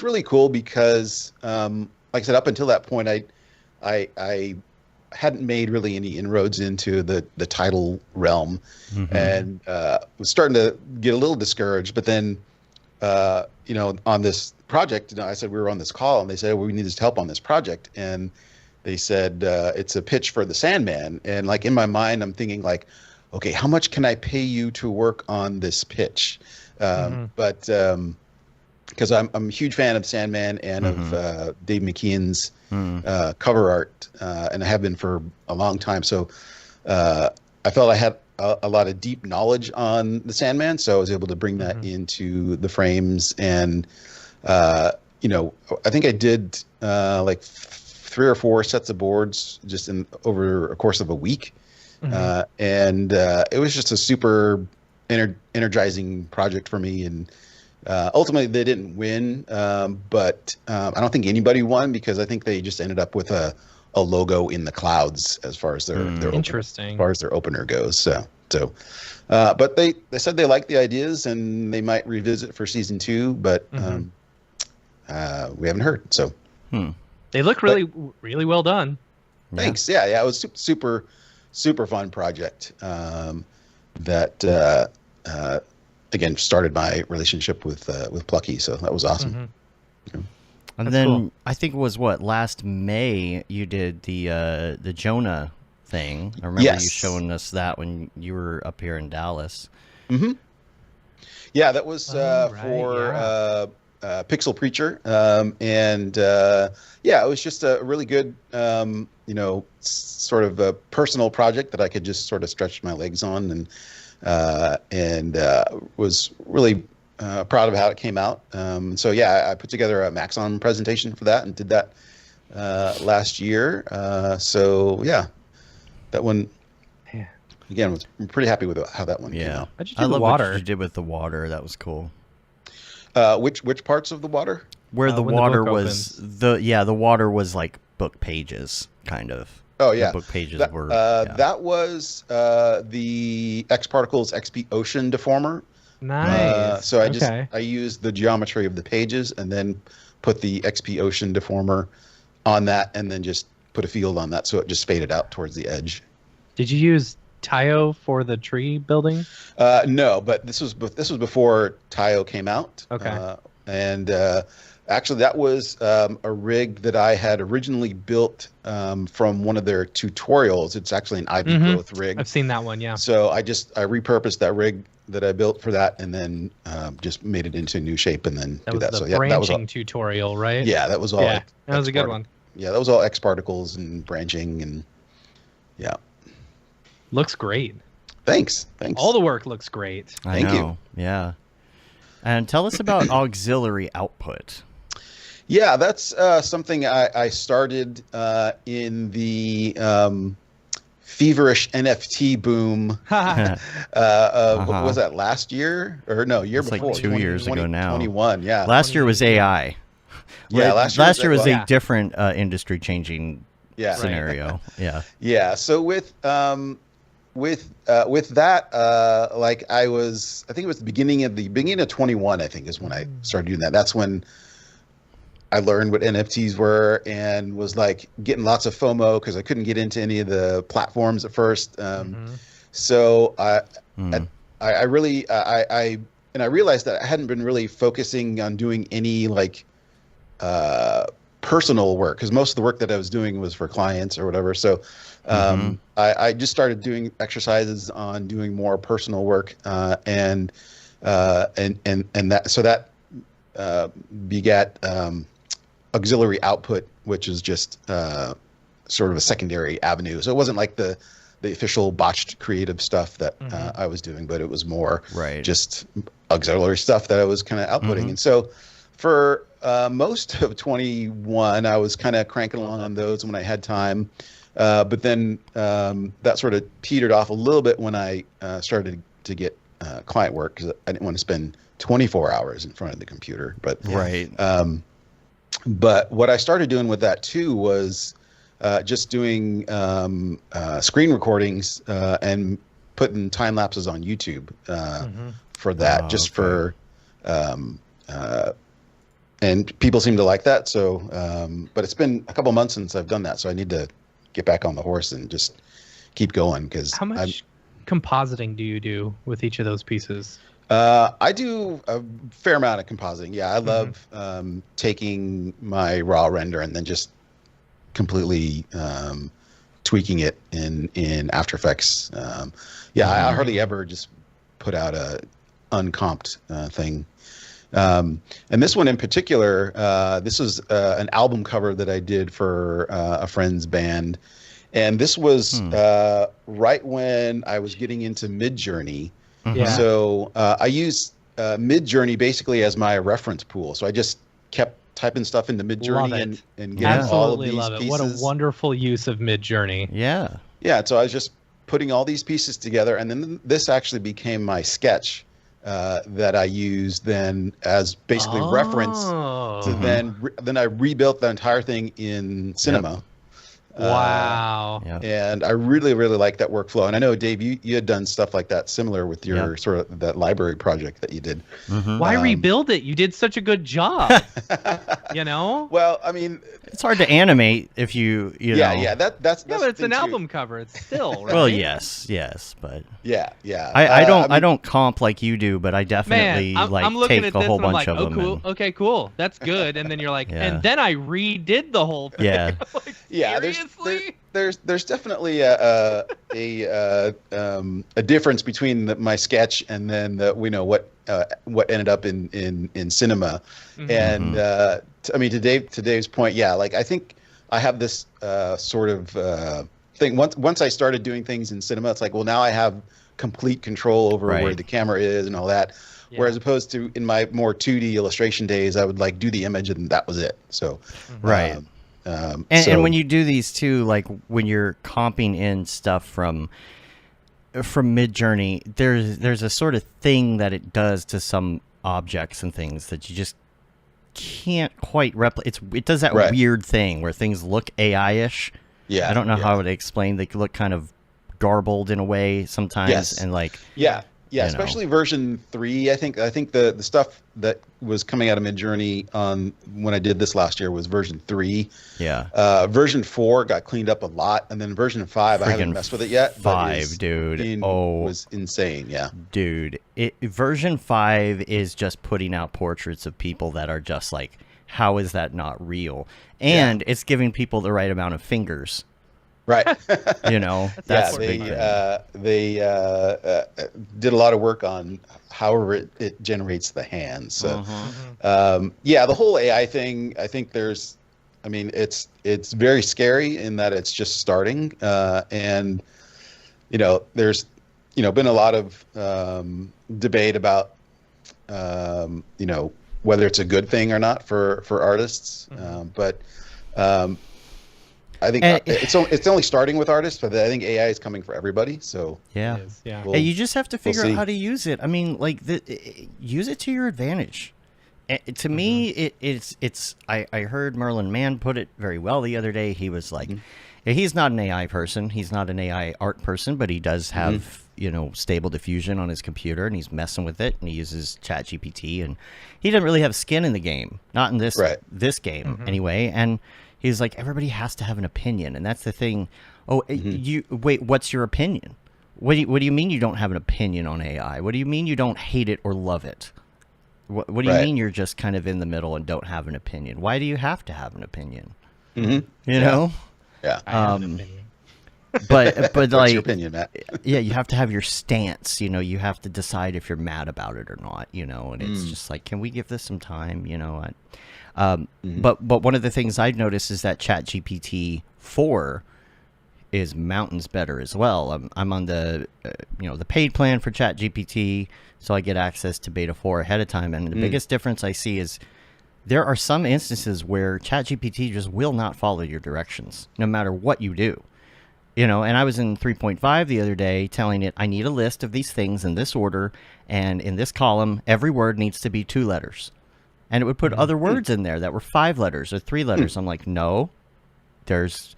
really cool because, like I said, up until that point, I hadn't made really any inroads into the title realm, and was starting to get a little discouraged. But then, on this project, I said we were on this call, and they said, well, we need this help on this project, and they said it's a pitch for the Sandman, and like in my mind, I'm thinking like, okay, how much can I pay you to work on this pitch? But because I'm a huge fan of Sandman and of Dave McKeon's cover art, and I have been for a long time. So I felt I had a lot of deep knowledge on the Sandman, so I was able to bring that into the frames. And I think I did like 3 or 4 sets of boards just over a course of a week. And it was just a super energizing project for me, and Ultimately, they didn't win, but I don't think anybody won because I think they just ended up with a logo in the clouds as far as their interesting as far as their opener goes. But they said they liked the ideas and they might revisit for season 2, but we haven't heard. So they look really well done. Thanks. Yeah, it was super fun project. That again started my relationship with Plucky, so that was awesome. And that's then cool. I think it was last May you did the Jonah thing. I remember you showing us that when you were up here in Dallas. Yeah, that was for Pixel Preacher, and it was just a really good sort of a personal project that I could just sort of stretch my legs on, and was really proud of how it came out. So I put together a Maxon presentation for that and did that last year. That one again I'm pretty happy with how that one came out. I love what you did with the water. That was cool. Which parts of the water? Where the water was the water was like book pages, kind of. Oh yeah, the book pages were. That was the X Particles XP Ocean deformer. Nice. So I used the geometry of the pages and then put the XP Ocean deformer on that, and then just put a field on that, so it just faded out towards the edge. Did you use Tayo for the tree building? No, but this was before Tayo came out. Okay. Actually, that was a rig that I had originally built from one of their tutorials. It's actually an Ivy growth rig. I've seen that one, yeah. So I repurposed that rig that I built for that, and then just made it into a new shape, and then that was the branching tutorial, right? Yeah, that was all. Yeah, that was a good one. Yeah, that was all X particles and branching, and yeah. Looks great. Thanks. All the work looks great. Thank you. Yeah. And tell us about auxiliary output. Yeah, that's something I started in the feverish NFT boom. What was that, last year? Or no, year before. Like 2 years ago now. 21, yeah. Last year was AI. Yeah, last year was a different industry-changing scenario. Right. Yeah. So with that, I think it was the beginning of 21. I think is when I started doing that. That's when I learned what NFTs were and was like getting lots of FOMO because I couldn't get into any of the platforms at first. So I realized that I hadn't been really focusing on doing any personal work, because most of the work that I was doing was for clients or whatever. So I just started doing exercises on doing more personal work, and that begat auxiliary output, which is just sort of a secondary avenue. So it wasn't like the official botched creative stuff that I was doing, but it was more just auxiliary stuff that I was kind of outputting. And so for most of 21, I was kind of cranking along on those when I had time. But then that sort of petered off a little bit when I started to get client work, because I didn't want to spend 24 hours in front of the computer. But but what I started doing with that too was just doing screen recordings and putting time lapses on YouTube for that, and people seem to like that. So, but it's been a couple months since I've done that, so I need to get back on the horse and just keep going. Because how much compositing do you do with each of those pieces? I do a fair amount of compositing. Yeah, I love taking my raw render and then just completely tweaking it in After Effects. I hardly ever just put out a uncomped thing. And this one in particular, this was an album cover that I did for a friend's band. And this was right when I was getting into Midjourney. So I used Midjourney basically as my reference pool. So I just kept typing stuff into Midjourney and getting all of these pieces. What a wonderful use of Midjourney. Yeah, so I was just putting all these pieces together, and then this actually became my sketch that I used then as basically reference. So then I rebuilt the entire thing in Cinema. Yep. Wow. And I really, really like that workflow. And I know, Dave, you had done stuff like that similar with your sort of that library project that you did. Why rebuild it? You did such a good job. You know? Well, I mean, it's hard to animate if you know. Yeah, that's but it's an album cover. It's still, right? Well, yes, but yeah. I don't comp like you do, but I definitely I'm looking take at a this whole and I'm bunch like, of them. Cool. Okay, cool. That's good. And then you're like, and then I redid the whole thing. Yeah. Like, yeah. seriously? There's definitely a difference between my sketch and then what ended up in Cinema. And I mean, to Dave's point, like I think I have this sort of thing. Once I started doing things in Cinema, it's like, well, now I have complete control over where the camera is and all that. Yeah. Whereas opposed to in my more 2D illustration days, I would like do the image and that was it. So and when you do these too, like when you're comping in stuff from Midjourney, there's a sort of thing that it does to some objects and things that you just can't quite replicate. It does that weird thing where things look AI-ish. Yeah, I don't know how I would explain. They look kind of garbled in a way sometimes, and like especially version 3. I think the stuff that was coming out of Midjourney on when I did this last year was version 3. Yeah. Version 4 got cleaned up a lot, and then version 5 I haven't messed with it yet. 5, dude. Was insane. Yeah. Dude, version 5 is just putting out portraits of people that are just like, how is that not real? And it's giving people the right amount of fingers. Right. That's they did a lot of work on however it generates the hands. So, the whole AI thing, I think it's very scary in that it's just starting. And, there's, been a lot of debate about, whether it's a good thing or not for artists. But I think it's only starting with artists, but I think AI is coming for everybody. So hey, you just have to figure out how to use it. I mean, like use it to your advantage. To me, it's. I heard Merlin Mann put it very well the other day. He was like, he's not an AI person. He's not an AI art person, but he does have Stable Diffusion on his computer, and he's messing with it, and he uses ChatGPT, and he doesn't really have skin in the game, not in this game anyway, and. He's like, everybody has to have an opinion, and that's the thing. Oh, wait, what's your opinion? What do you mean you don't have an opinion on AI? What do you mean you don't hate it or love it? What do you mean you're just kind of in the middle and don't have an opinion? Why do you have to have an opinion? You know? Yeah. I have an opinion. But what's like your opinion, Matt? You have to have your stance. You have to decide if you're mad about it or not. And it's just like, can we give this some time? But one of the things I've noticed is that ChatGPT 4 is mountains better as well. I'm on the the paid plan for ChatGPT, so I get access to beta 4 ahead of time. And the biggest difference I see is there are some instances where ChatGPT just will not follow your directions, no matter what you do. And I was in 3.5 the other day telling it I need a list of these things in this order, and in this column, every word needs to be 2 letters. And it would put other words in there that were 5 letters or 3 letters. I'm like, no, there's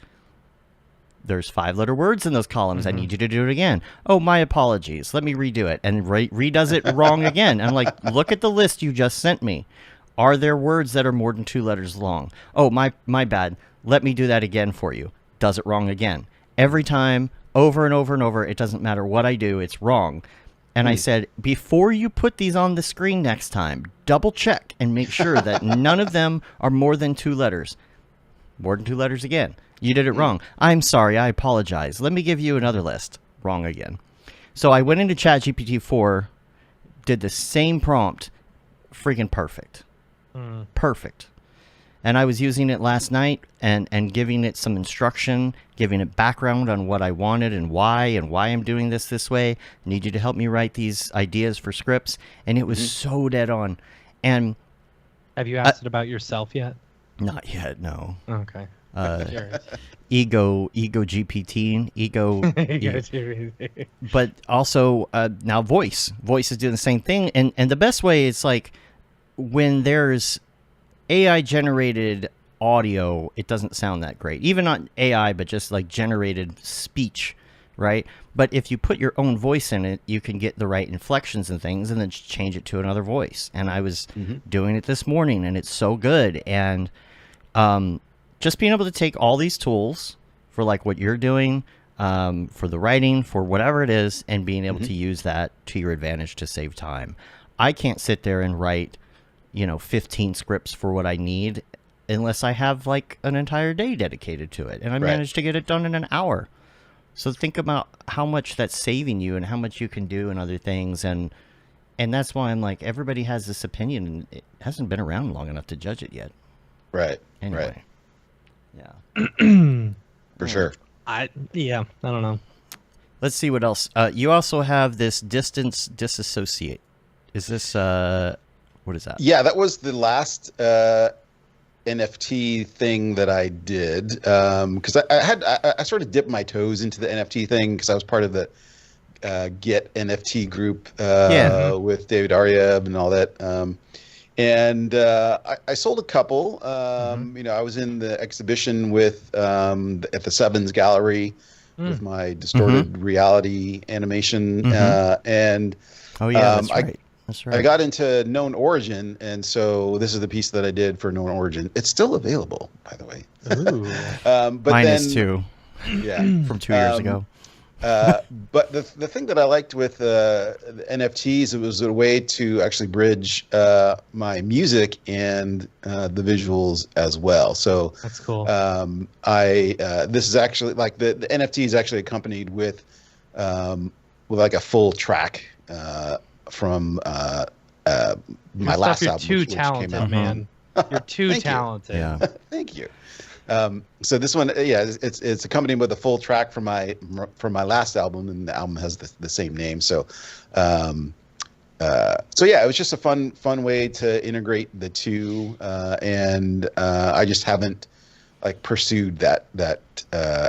5-letter words in those columns. I need you to do it again. Oh, my apologies. Let me redo it. And redoes it wrong again. I'm like, look at the list you just sent me. Are there words that are more than 2 letters long? Oh, my bad. Let me do that again for you. Does it wrong again. Every time, over and over and over, it doesn't matter what I do, it's wrong. And I said, before you put these on the screen next time, double check and make sure that none of them are more than 2 letters. More than 2 letters again. You did it wrong. I'm sorry, I apologize. Let me give you another list. Wrong again. So I went into ChatGPT 4, did the same prompt, freaking perfect. Perfect. And I was using it last night and giving it some instruction, giving it background on what I wanted and why I'm doing this way. I need you to help me write these ideas for scripts. And it was so dead on. And have you asked it about yourself yet? Not yet, no. Okay. Ego GPT, but also now voice is doing the same thing, and the best way is like when there's AI generated audio, it doesn't sound that great, even not AI but just like generated speech, right? But if you put your own voice in it, you can get the right inflections and things and then change it to another voice. And I was doing it this morning, and it's so good. And just being able to take all these tools for like what you're doing, for the writing, for whatever it is, and being able to use that to your advantage to save time. I can't sit there and write, 15 scripts for what I need unless I have like an entire day dedicated to it. And I managed to get it done in an hour. So think about how much that's saving you and how much you can do and other things. And that's why I'm like, everybody has this opinion, and it hasn't been around long enough to judge it yet. Right. Anyway. Right. Yeah. For sure. I don't know. Let's see what else. You also have this distance disassociate. Is this, what is that? Yeah, that was the last NFT thing that I did, because I sort of dipped my toes into the NFT thing because I was part of the Get NFT group with David Aryab and all that, and I sold a couple. I was in the exhibition with at the Sevens Gallery with my distorted reality animation, and that's right. That's right. I got into Known Origin, and so this is the piece that I did for Known Origin. It's still available, by the way. Ooh. But mine then, is too. Yeah, from 2 years ago. But the thing that I liked with the NFTs, it was a way to actually bridge my music and the visuals as well. So that's cool. This is actually like the NFT is actually accompanied with like a full track from my last album. You're too which talented, came out. man. You're too talented. Yeah. Thank you. So this one, it's accompanied with a full track from my last album, and the album has the same name. So, it was just a fun way to integrate the two, and I just haven't like pursued that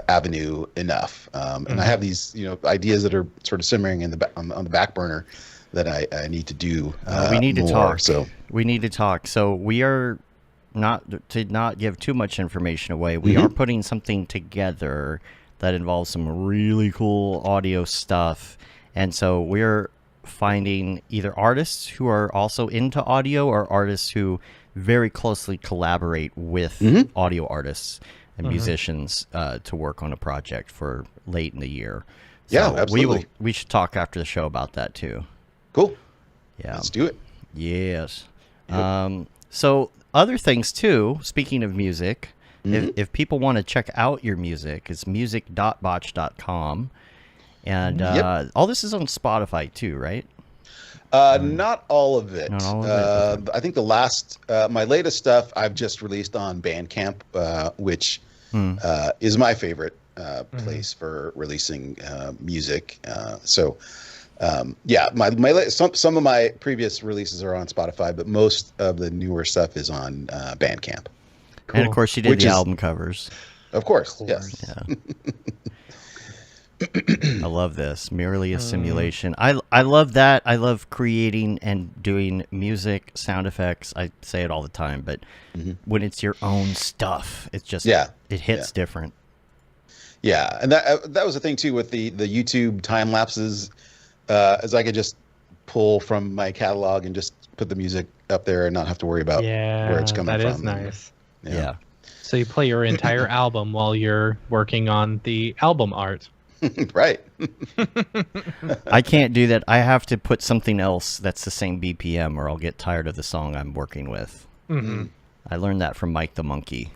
avenue enough. And I have these ideas that are sort of simmering on the back burner that I need to do. We need to more, talk. So we need to talk. So we are not give too much information away. We are putting something together that involves some really cool audio stuff, and so we're finding either artists who are also into audio or artists who very closely collaborate with audio artists and musicians to work on a project for late in the year. So yeah, absolutely. We should talk after the show about that too. Cool. Yeah. Let's do it. Yes. Yep. So other things too, speaking of music, if people want to check out your music, it's music.botch.com. And all this is on Spotify too, right? Not all of it. Not all of it. I think the last, my latest stuff I've just released on Bandcamp, which is my favorite place for releasing music. Some of my previous releases are on Spotify, but most of the newer stuff is on Bandcamp. Cool. And of course, you did the album covers. Of course, yes. Yeah. I love this. Merely a simulation. I love that. I love creating and doing music, sound effects. I say it all the time, but when it's your own stuff, it's just it hits different. Yeah, and that was the thing too with the YouTube time lapses. As I could just pull from my catalog and just put the music up there and not have to worry about where it's coming from. That is nice. Yeah. So you play your entire album while you're working on the album art. Right. I can't do that. I have to put something else that's the same BPM or I'll get tired of the song I'm working with. I learned that from Mike the Monkey.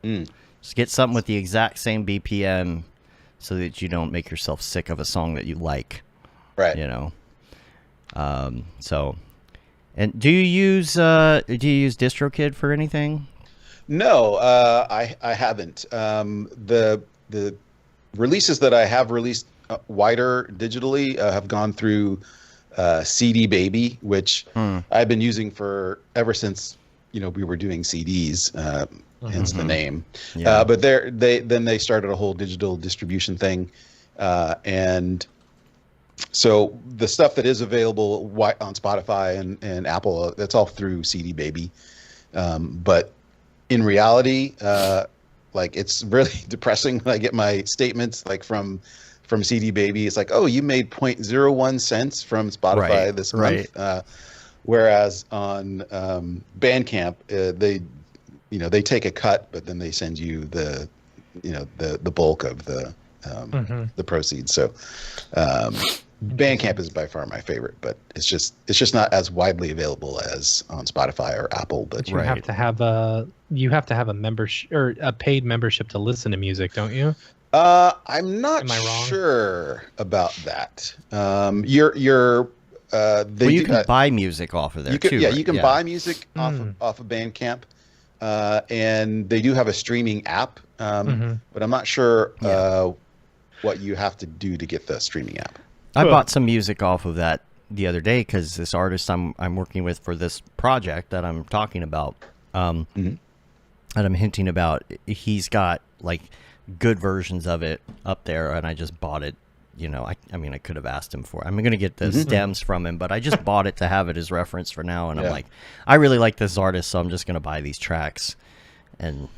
Just get something with the exact same BPM so that you don't make yourself sick of a song that you like. Right. And do you use DistroKid for anything? No, I haven't. The releases that I have released wider digitally have gone through CD Baby, which I've been using for ever since we were doing CDs. hence the name. Yeah. But they started a whole digital distribution thing, and so the stuff that is available on Spotify and Apple, that's all through CD Baby. But in reality, like it's really depressing when I get my statements like from CD Baby. It's like, oh, you made 0.01 cents from Spotify this month. Whereas on Bandcamp, they take a cut, but then they send you the bulk of the proceeds. So Bandcamp is by far my favorite, but it's just not as widely available as on Spotify or Apple. But you have to have a membership or a paid membership to listen to music, don't you? I'm not Am I wrong? sure about that. You can buy music off of there too. Yeah, right? you can buy music off of Bandcamp, and they do have a streaming app. But I'm not sure what you have to do to get the streaming app. I bought some music off of that the other day because this artist I'm working with for this project that I'm talking about, that I'm hinting about, he's got like good versions of it up there, and I just bought it. I mean, I could have asked him for it. I'm going to get the stems from him, but I just bought it to have it as reference for now. And I'm like, I really like this artist, so I'm just going to buy these tracks and,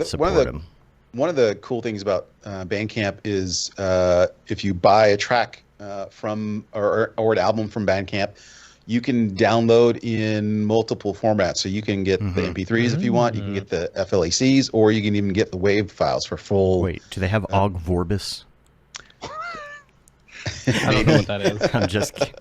support him. One of the cool things about Bandcamp is if you buy a track from or an album from Bandcamp, you can download in multiple formats. So you can get the MP3s if you want, you can get the FLACs, or you can even get the WAV files for full. Wait, do they have Ogg Vorbis? I don't know what that is. I'm just kidding.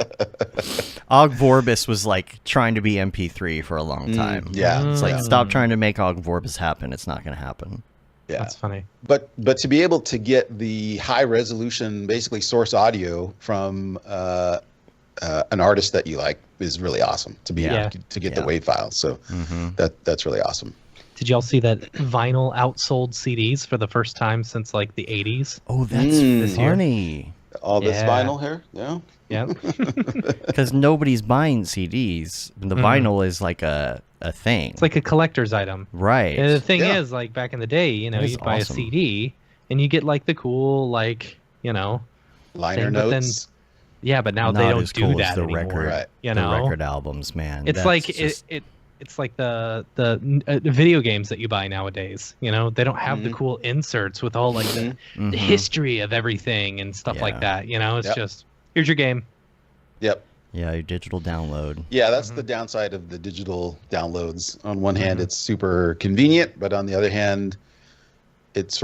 Ogg Vorbis was like trying to be MP3 for a long time. It's like, stop trying to make Ogg Vorbis happen. It's not going to happen. Yeah, that's funny. But to be able to get the high resolution, basically source audio from an artist that you like is really awesome. To be able to get the WAV files, so that's really awesome. Did y'all see that vinyl outsold CDs for the first time since like the 80s? Oh, that's funny. All this vinyl here, yeah. Because nobody's buying CDs. The vinyl is like a thing. It's like a collector's item, right? And the thing is, like back in the day, you'd buy a CD and you get like the cool, like liner thing, notes. But now they don't do that anymore. Right. The record albums, man. It's like it's like the video games that you buy nowadays. They don't have the cool inserts with all like the history of everything and stuff like that. It's just, here's your game. Yep. Yeah, your digital download. Yeah, that's the downside of the digital downloads. On one hand, it's super convenient, but on the other hand, it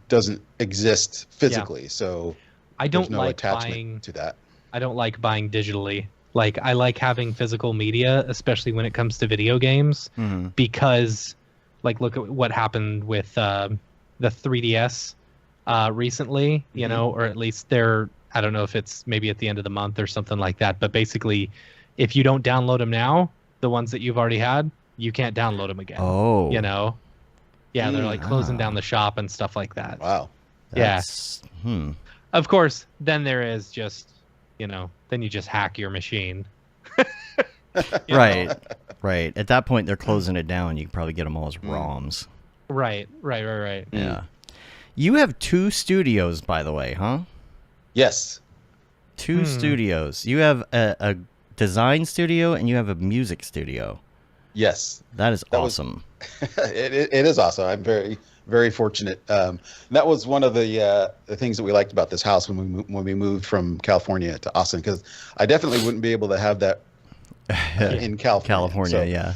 doesn't exist physically. So I don't there's no like attachment to that. I don't like buying digitally. Like, I like having physical media, especially when it comes to video games, because, like, look at what happened with the 3DS recently, or at least I don't know if it's maybe at the end of the month or something like that, but basically, if you don't download them now, the ones that you've already had, you can't download them again. Oh. Yeah, they're, like, closing down the shop and stuff like that. Wow. That's, Of course, then there is just... then you just hack your machine. Right. At that point, they're closing it down. You can probably get them all as ROMs. Right. Yeah. You have 2 studios, by the way, huh? Yes. 2 studios. You have a design studio and you have a music studio. Yes. That is awesome. It is awesome. I'm very, very fortunate. That was one of the things that we liked about this house when we moved from California to Austin, because I definitely wouldn't be able to have that in California.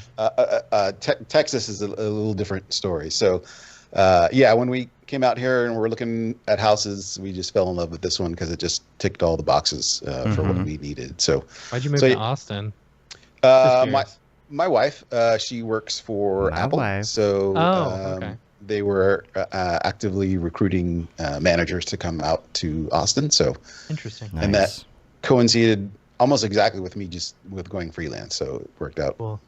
Texas is a little different story. So, when we came out here and we're looking at houses, we just fell in love with this one because it just ticked all the boxes for what we needed. So, why'd you move to Austin? My wife, she works for Apple. So, okay. They were actively recruiting managers to come out to Austin. So interesting. And that coincided almost exactly with me just with going freelance. So it worked out well.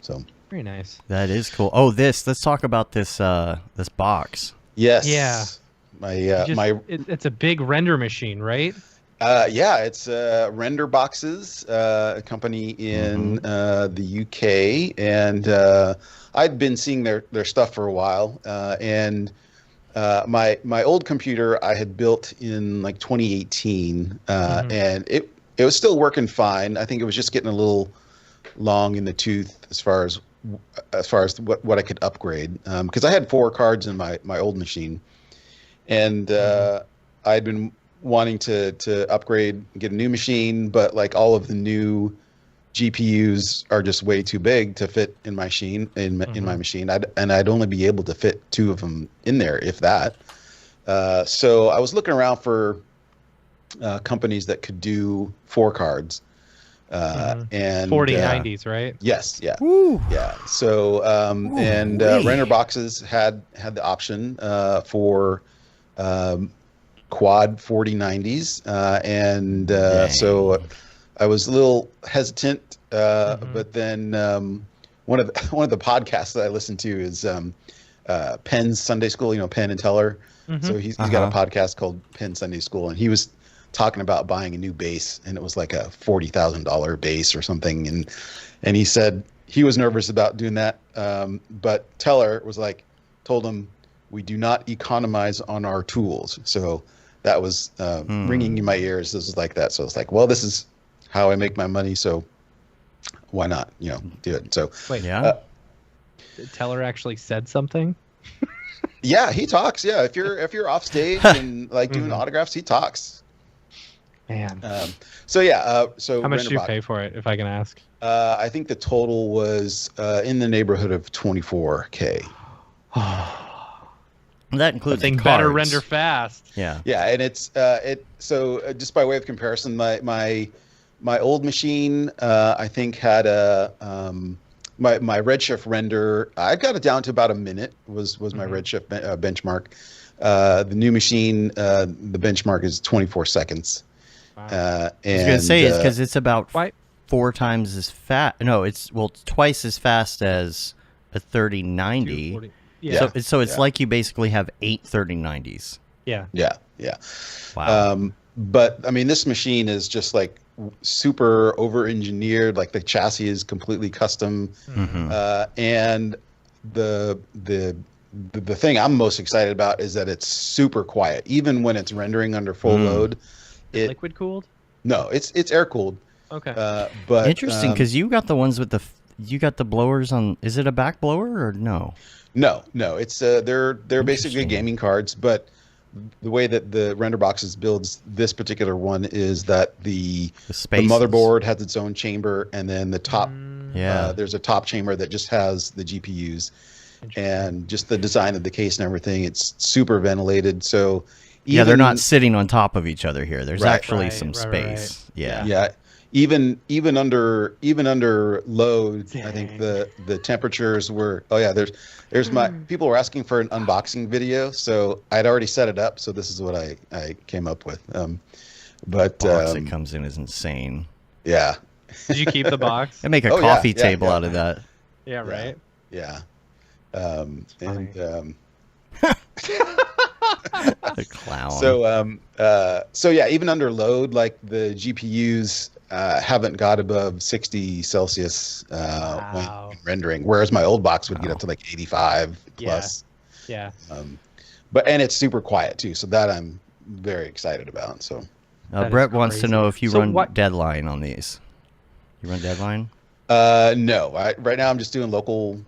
So very nice. That is cool. Oh, let's talk about this box. Yes. Yeah. It's a big render machine, right? Yeah, it's Render Boxes, a company in the UK, and I'd been seeing their stuff for a while. And my old computer I had built in like 2018, and it was still working fine. I think it was just getting a little long in the tooth as far as what I could upgrade, because I had 4 cards in my old machine, and I'd been wanting to upgrade, get a new machine, but like all of the new GPUs are just way too big to fit in my machine. In my machine, I'd only be able to fit 2 of them in there, if that. So I was looking around for companies that could do 4 cards. And 4090s, right? Yes, yeah. Woo. Yeah. So Render Boxes had the option for quad 4090s, and so I was a little hesitant, but then one of the podcasts that I listen to is Penn's Sunday School, Penn and Teller. So he's got a podcast called Penn Sunday School, and he was talking about buying a new base, and it was like a $40,000 base or something, and he said he was nervous about doing that, but Teller told him, we do not economize on our tools. So that was ringing in my ears. This is like that. So it's like, well, this is how I make my money, so why not do it? So wait, yeah, Teller actually said something. Yeah, he talks. Yeah, if you're off stage and like doing autographs, he talks. Man. So yeah. So how much do you pay for it, if I can ask? I think the total was in the neighborhood of $24,000. That includes thing cards. Better render fast. Yeah. Yeah, and it's so just by way of comparison, my old machine I think had a my Redshift render. I got it down to about a minute. Was my Redshift benchmark. The new machine, the benchmark is 24 seconds. Wow. I was gonna say it's because it's about 4 times as fast. No, it's twice as fast as a 3090. Yeah. So it's like you basically have 8 3090s. Yeah. Yeah. Yeah. Wow. But I mean, this machine is just like super over-engineered. Like the chassis is completely custom, and the thing I'm most excited about is that it's super quiet, even when it's rendering under full load. Liquid cooled? No, it's air cooled. Okay. But interesting, because you got the ones with you got the blowers on. Is it a back blower or no? No. It's they're basically gaming cards, but the way that the Render Boxes builds this particular one is that the motherboard has its own chamber, and then the top there's a top chamber that just has the GPUs, and just the design of the case and everything. It's super ventilated, so they're not sitting on top of each other here. There's actually some space. Right. Yeah. Even under load, dang. I think the temperatures were. Oh yeah, there's my people were asking for an unboxing video, so I'd already set it up. So this is what I came up with. But the box that comes in is insane. Yeah. Did you keep the box? And make a coffee table out of that. Yeah. Right. Yeah. The clown. So yeah, even under load, like the GPUs haven't got above 60 Celsius when rendering, whereas my old box would get up to like 85 plus. Yeah. And it's super quiet too, so that I'm very excited about. So Brett wants to know if you run Deadline on these. You run Deadline? No. Right now I'm just doing local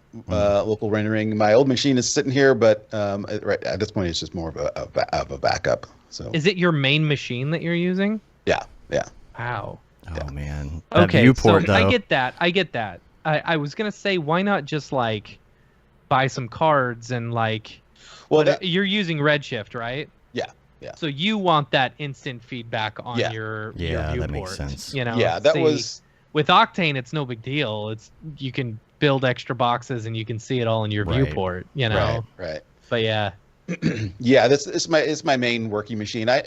rendering. My old machine is sitting here, but right at this point it's just more of a backup. So is it your main machine that you're using? Yeah. Wow. Oh man. Okay, viewport, so I get that. I was gonna say, why not just like buy some cards and like. Well, you're using Redshift, right? Yeah. So you want that instant feedback on your viewport. That makes sense. Yeah, that was. With Octane, it's no big deal. You can build extra boxes and you can see it all in your viewport. Right. But yeah. Yeah, it's my main working machine. I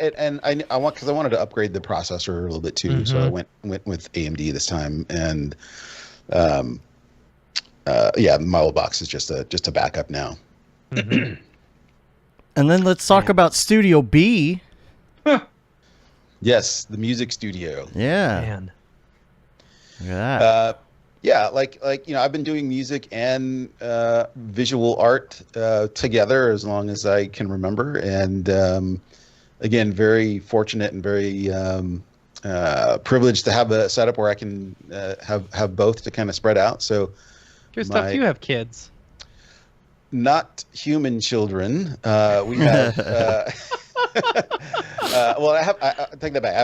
wanted to upgrade the processor a little bit too, so I went with AMD this time, and my old box is just a backup now. And then let's talk about Studio B. Yes, the music studio. Yeah. Man. Look at that. Yeah, like I've been doing music and visual art together as long as I can remember, and again, very fortunate and very privileged to have a setup where I can have both to kind of spread out. So, Gustaf, you have kids. Not human children. We have. Well, I take that back. I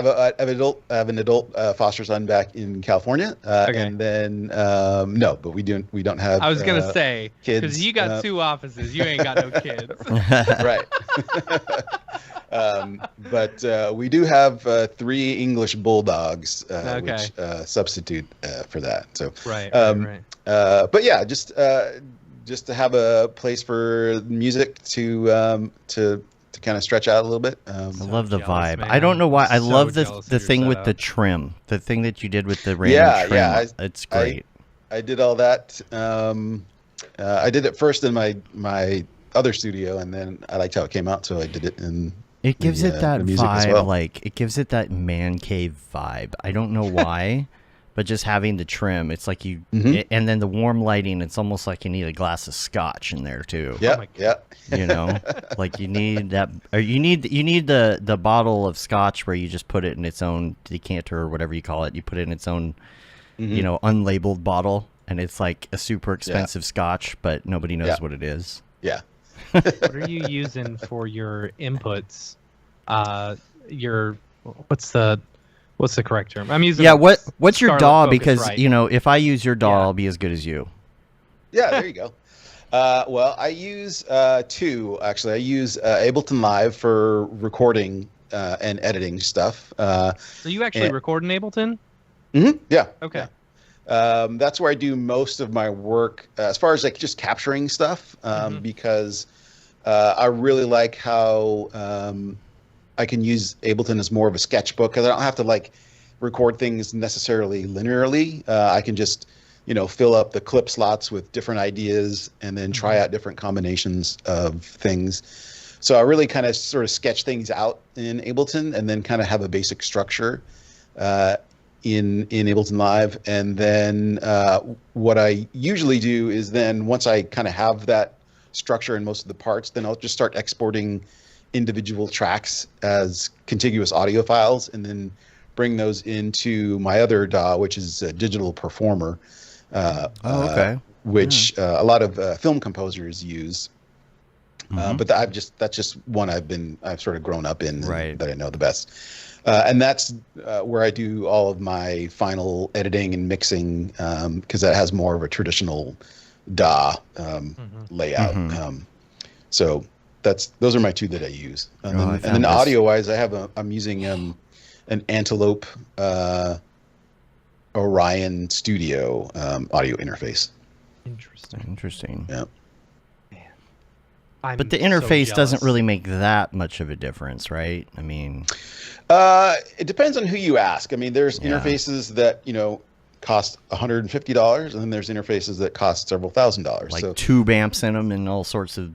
have an adult foster son back in California, and then no, but we don't have. I was gonna say kids because you got 2 offices, you ain't got no kids. Right. But we do have 3 English bulldogs, which substitute for that. So right. But yeah, just to have a place for music to kind of stretch out a little bit. I love the vibe. Man. I don't know why. I love the thing setup. with the trim. The thing that you did with the random trim. Yeah, it's great. I did all that. I did it first in my other studio, and then I liked how it came out, so I did it in. It gives it that vibe, as well. like it gives it that man cave vibe. I don't know why, but just having the trim, it's like you, and then the warm lighting. It's almost like you need a glass of scotch in there too. Yeah, yeah. You know, like you need that, or you need the bottle of scotch where you just put it in its own decanter or whatever you call it. You put it in its own, unlabeled bottle, and it's like a super expensive scotch, but nobody knows what it is. Yeah. What are you using for your inputs? What's the correct term? I'm using. Yeah. What's your Scarlet DAW? Focus, Because right? if I use your DAW, I'll be as good as you. Yeah, there you go. Well, I use 2 actually. I use Ableton Live for recording and editing stuff. So you actually record in Ableton? Yeah. Okay. Yeah. That's where I do most of my work as far as like just capturing stuff, because I really like how I can use Ableton as more of a sketchbook because I don't have to like record things necessarily linearly. I can just fill up the clip slots with different ideas and then try out different combinations of things. So I really kind of sort of sketch things out in Ableton and then kind of have a basic structure in Ableton Live. And then what I usually do is then once I kind of have that structure in most of the parts, then I'll just start exporting individual tracks as contiguous audio files and then bring those into my other DAW, which is a Digital Performer. Which a lot of film composers use, but that's just one I've sort of grown up in, that I know the best, and that's where I do all of my final editing and mixing, because that has more of a traditional DAW layout. So those are my 2 that I use, and then audio wise, I'm using an Antelope Orion Studio audio interface. Interesting. Yeah. But the interface doesn't really make that much of a difference, right? I mean, it depends on who you ask. I mean, there's interfaces that cost $150, and then there's interfaces that cost several $1,000s. Like tube amps in them and all sorts of,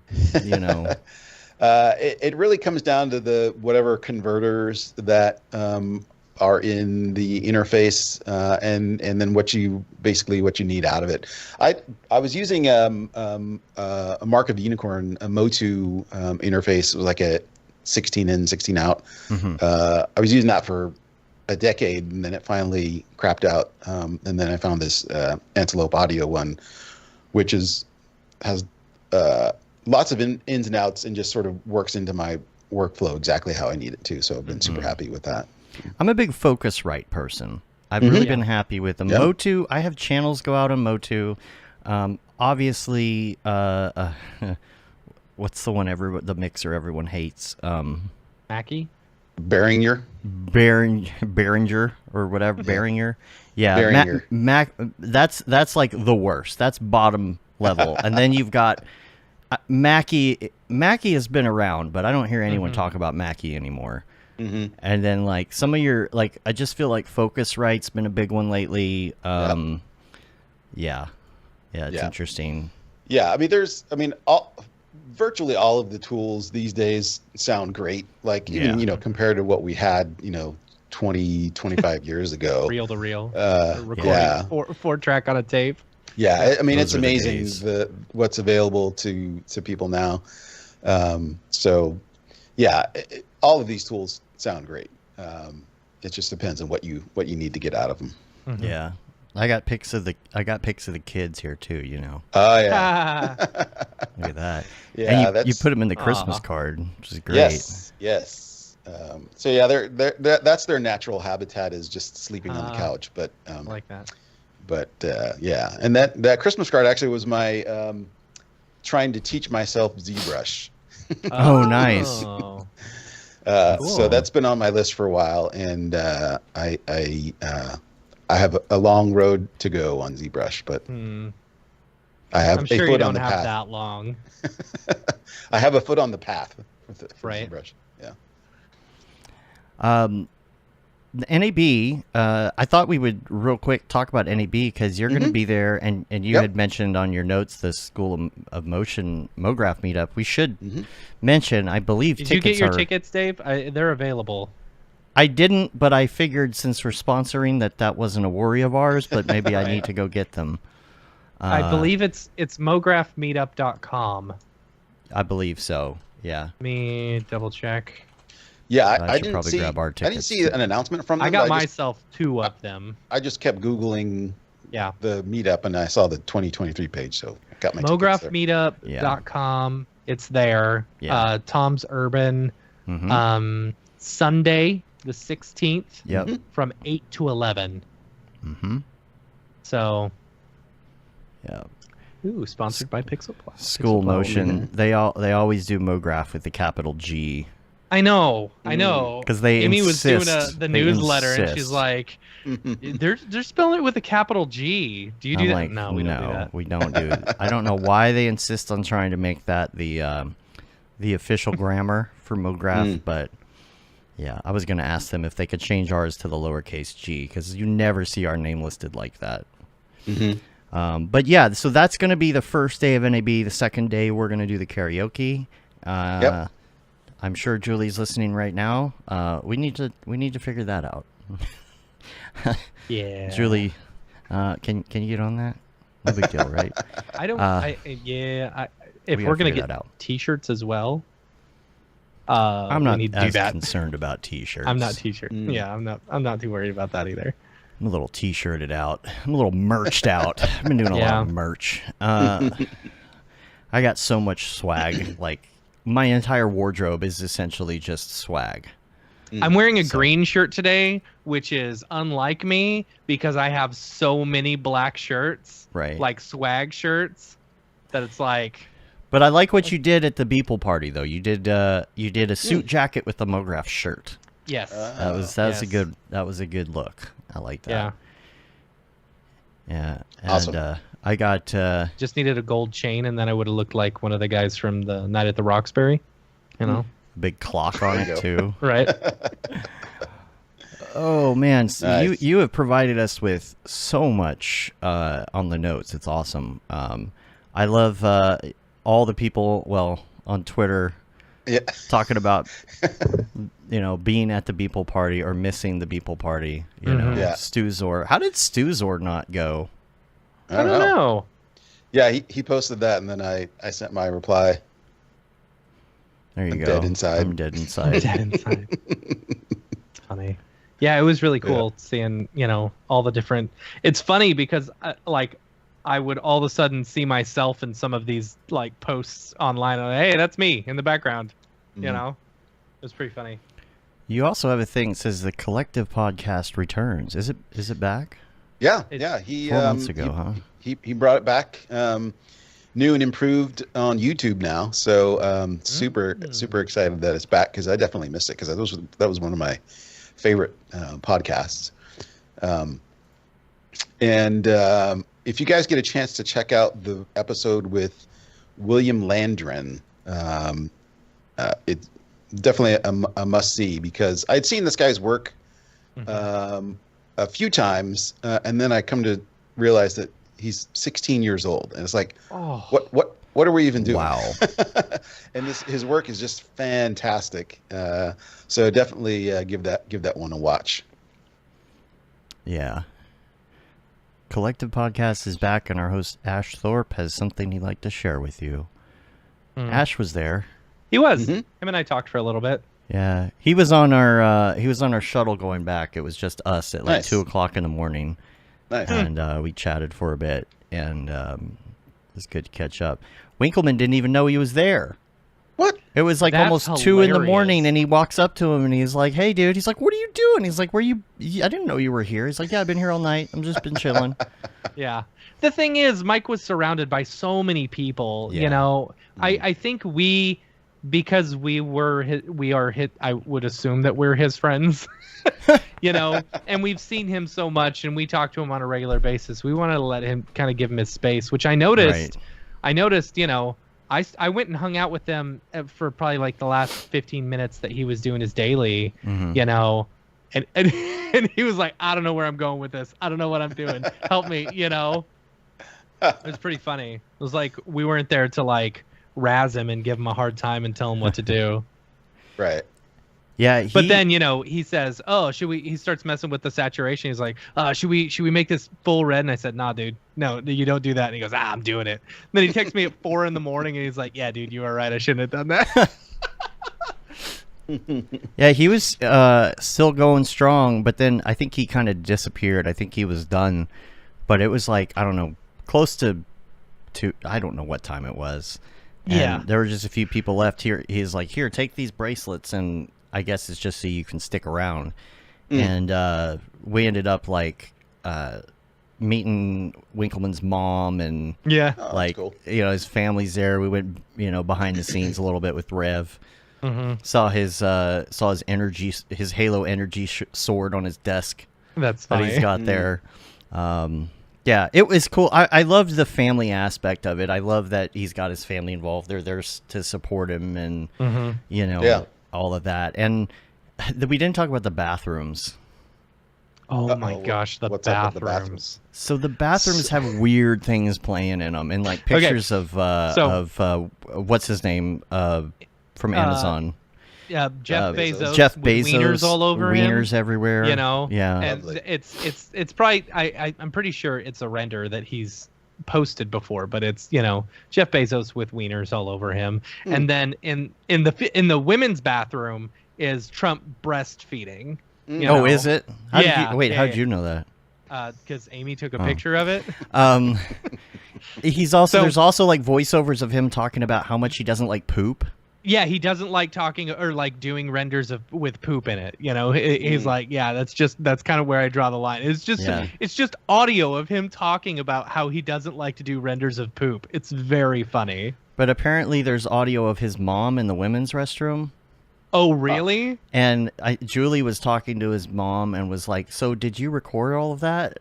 It really comes down to whatever converters that are in the interface, and then what you need out of it. I was using a Mark of the Unicorn, a Motu interface. It was like a 16 in, 16 out. I was using that for a decade, and then it finally crapped out. And then I found this Antelope Audio one, which has lots of ins and outs and just sort of works into my workflow exactly how I need it to. So I've been super happy with that. I'm a big Focusrite person. I've really been happy with them. Motu, I have channels go out on Motu. Obviously, what's the one the mixer everyone hates? Mackie? Behringer or whatever. Behringer. Yeah. Behringer. That's like the worst. That's bottom level. And then you've got Mackie. Mackie has been around, but I don't hear anyone talk about Mackie anymore. And then like some of your I just feel like Focusrite's been a big one lately. It's interesting. Yeah, virtually all of the tools these days sound great. Like even compared to what we had 25 years ago. Reel to reel. Recording Yeah. 4-track on a tape. Yeah, I mean, Those it's are the amazing days. what's available to people now. So, yeah, all of these tools sound great. It just depends on what you need to get out of them. Mm-hmm. Yeah. I got pics of the kids here too, you know. Oh yeah. Look at that. Yeah, and you put them in the Christmas Aw. card, which is great. Yes. So yeah, that's their natural habitat, is just sleeping on the couch. But I like that. But yeah, and that Christmas card actually was my trying to teach myself ZBrush. Oh, nice. Cool. So that's been on my list for a while, and I have a long road to go on ZBrush, but I have I'm a sure foot you on don't the have path. that long. I have a foot on the path with Right. ZBrush. Yeah. The NAB, I thought we would real quick talk about NAB because you're going to be there, and you Yep. had mentioned on your notes the School of Motion Mograph meetup. We should mention, I believe, Did tickets you get your are. tickets, Dave? They're available. I didn't, but I figured since we're sponsoring that wasn't a worry of ours, but maybe I need to go get them. I believe it's mographmeetup.com. I believe so. Yeah. Let me double check. Yeah, I I should didn't probably see. grab our I didn't tickets. see an announcement from them. I got but myself 2 of them. I just kept Googling Yeah. the meetup, and I saw the 2023 page, so I got my tickets there. Mographmeetup.com. It's there. Yeah. Tom's Urban. Mm-hmm. Sunday, the 16th. Yep. From 8 to 11. Mm-hmm. So, Yeah. ooh, sponsored by Pixel Plus. School Pixel Plus. Motion. They always do Mograph with the capital G. I know. 'Cause they Amy was doing insist. the They newsletter, and insist. she's like, "They're spelling it with a capital G. Do you do I'm that?" like, No, we don't do that. we don't do it. I don't know why they insist on trying to make that the official grammar for Mograph, but yeah, I was going to ask them if they could change ours to the lowercase g, because you never see our name listed like that. But yeah, so that's going to be the first day of NAB. The second day, we're going to do the karaoke. Yep. I'm sure Julie's listening right now. We need to figure that out. Yeah. Julie, can you get on that? No big deal, right? I don't. If we we're gotta gonna figure get that out. T-shirts as well, I'm not we need to do as that. concerned about T-shirts. I'm not T-shirt. Yeah, I'm not too worried about that either. I'm a little T-shirted out. I'm a little merched out. I've been doing a lot of merch. I got so much swag. Like, my entire wardrobe is essentially just swag. I'm wearing a green shirt today, which is unlike me because I have so many black shirts, Right. like swag shirts, that it's like. But I like what you did at the Beeple party, though. You did a suit jacket with a Mograph shirt. Yes. That was a good look. I like that. Yeah. Yeah. And Awesome. I got Just needed a gold chain, and then I would have looked like one of the guys from the Night at the Roxbury. You know. a big clock on it too. Right. Oh man, so Nice. you have provided us with so much on the notes. It's awesome. I love all the people on Twitter Yeah. talking about being at the Beeple party or missing the Beeple party. You know, Yeah. Stuzor. How did Stuzor not go? I don't know. Yeah, he posted that, and then I sent my reply. There you I'm go. dead inside. I'm dead inside. Dead inside. It's funny. Yeah, it was really cool seeing, all the different. It's funny because I would all of a sudden see myself in some of these like posts online. Hey, that's me in the background. You know, it was pretty funny. You also have a thing that says the collective podcast returns. Is it back? Yeah, It's yeah. He 4 months ago, huh? He brought it back, new and improved on YouTube now. So super excited that it's back, because I definitely missed it, because that was one of my favorite podcasts. And if you guys get a chance to check out the episode with William Landren, it's definitely a must see, because I'd seen this guy's work a few times, and then I come to realize that he's 16 years old, and it's like, what are we even doing? Wow. And his work is just fantastic. So definitely give that one a watch. Yeah. Collective Podcast is back, and our host Ash Thorpe has something he'd like to share with you. Ash was there. He was. Him and I talked for a little bit. Yeah, he was on our shuttle going back. It was just us at like 2:00 in the morning. Nice. And we chatted for a bit, and it was good to catch up. Winkleman didn't even know he was there. What? It was like That's almost 2 in the hilarious. morning, and he walks up to him, and he's like, "Hey, dude." He's like, "What are you doing?" He's like, I didn't know you were here." He's like, "Yeah, I've been here all night. I'm just been chilling." Yeah. The thing is, Mike was surrounded by so many people. Yeah. You know, I think because we are hit. I would assume that we're his friends. You know, and we've seen him so much, and we talk to him on a regular basis. We want to let him kind of give him his space, which I noticed. Right. I noticed, you know, I went and hung out with them for probably like the last 15 minutes that he was doing his daily, you know, and he was like, "I don't know where I'm going with this. I don't know what I'm doing. Help me," you know. It was pretty funny. It was like we weren't there to like razz him and give him a hard time and tell him what to do. Right. Yeah, But then, you know, he says, "Oh, should we?" He starts messing with the saturation. He's like, "Should we make this full red?" And I said, "Nah, dude, no, you don't do that." And he goes, "I'm doing it." And then he texts me at 4 in the morning, and he's like, "Yeah, dude, you are right. I shouldn't have done that." Yeah, he was still going strong, but then I think he kind of disappeared. I think he was done, but it was like, I don't know, close to I don't know what time it was. And Yeah. there were just a few people left here. He's like, "Here, take these bracelets," and I guess it's just so you can stick around. And we ended up like meeting Winkleman's mom, and Yeah. Oh, that's like cool. you know, his family's there. We went, you know, behind the scenes a little bit with Rev. Saw his energy, his Halo energy sword on his desk That's that funny. he's got there. Yeah, it was cool. I loved the family aspect of it. I love that he's got his family involved. They're there to support him, and you know, all of that. And we didn't talk about the bathrooms. Oh my gosh, the What's up with the bathrooms. So the bathrooms have weird things playing in them, and like pictures of what's his name from Amazon. Yeah, Jeff Bezos. Jeff with Bezos. Wieners all over him. Wieners everywhere. You know. Yeah. And Lovely. it's probably I'm pretty sure it's a render that he's posted before, but it's, you know, Jeff Bezos with wieners all over him. And then in the women's bathroom is Trump breastfeeding. You know? Oh, is it? How did you know that? Because Amy took a picture of it. There's also like voiceovers of him talking about how much he doesn't like poop. Yeah, he doesn't like talking or like doing renders with poop in it. You know, he's like, yeah, that's kind of where I draw the line. It's just audio of him talking about how he doesn't like to do renders of poop. It's very funny. But apparently there's audio of his mom in the women's restroom. Oh, really? And Julie was talking to his mom and was like, "So did you record all of that?"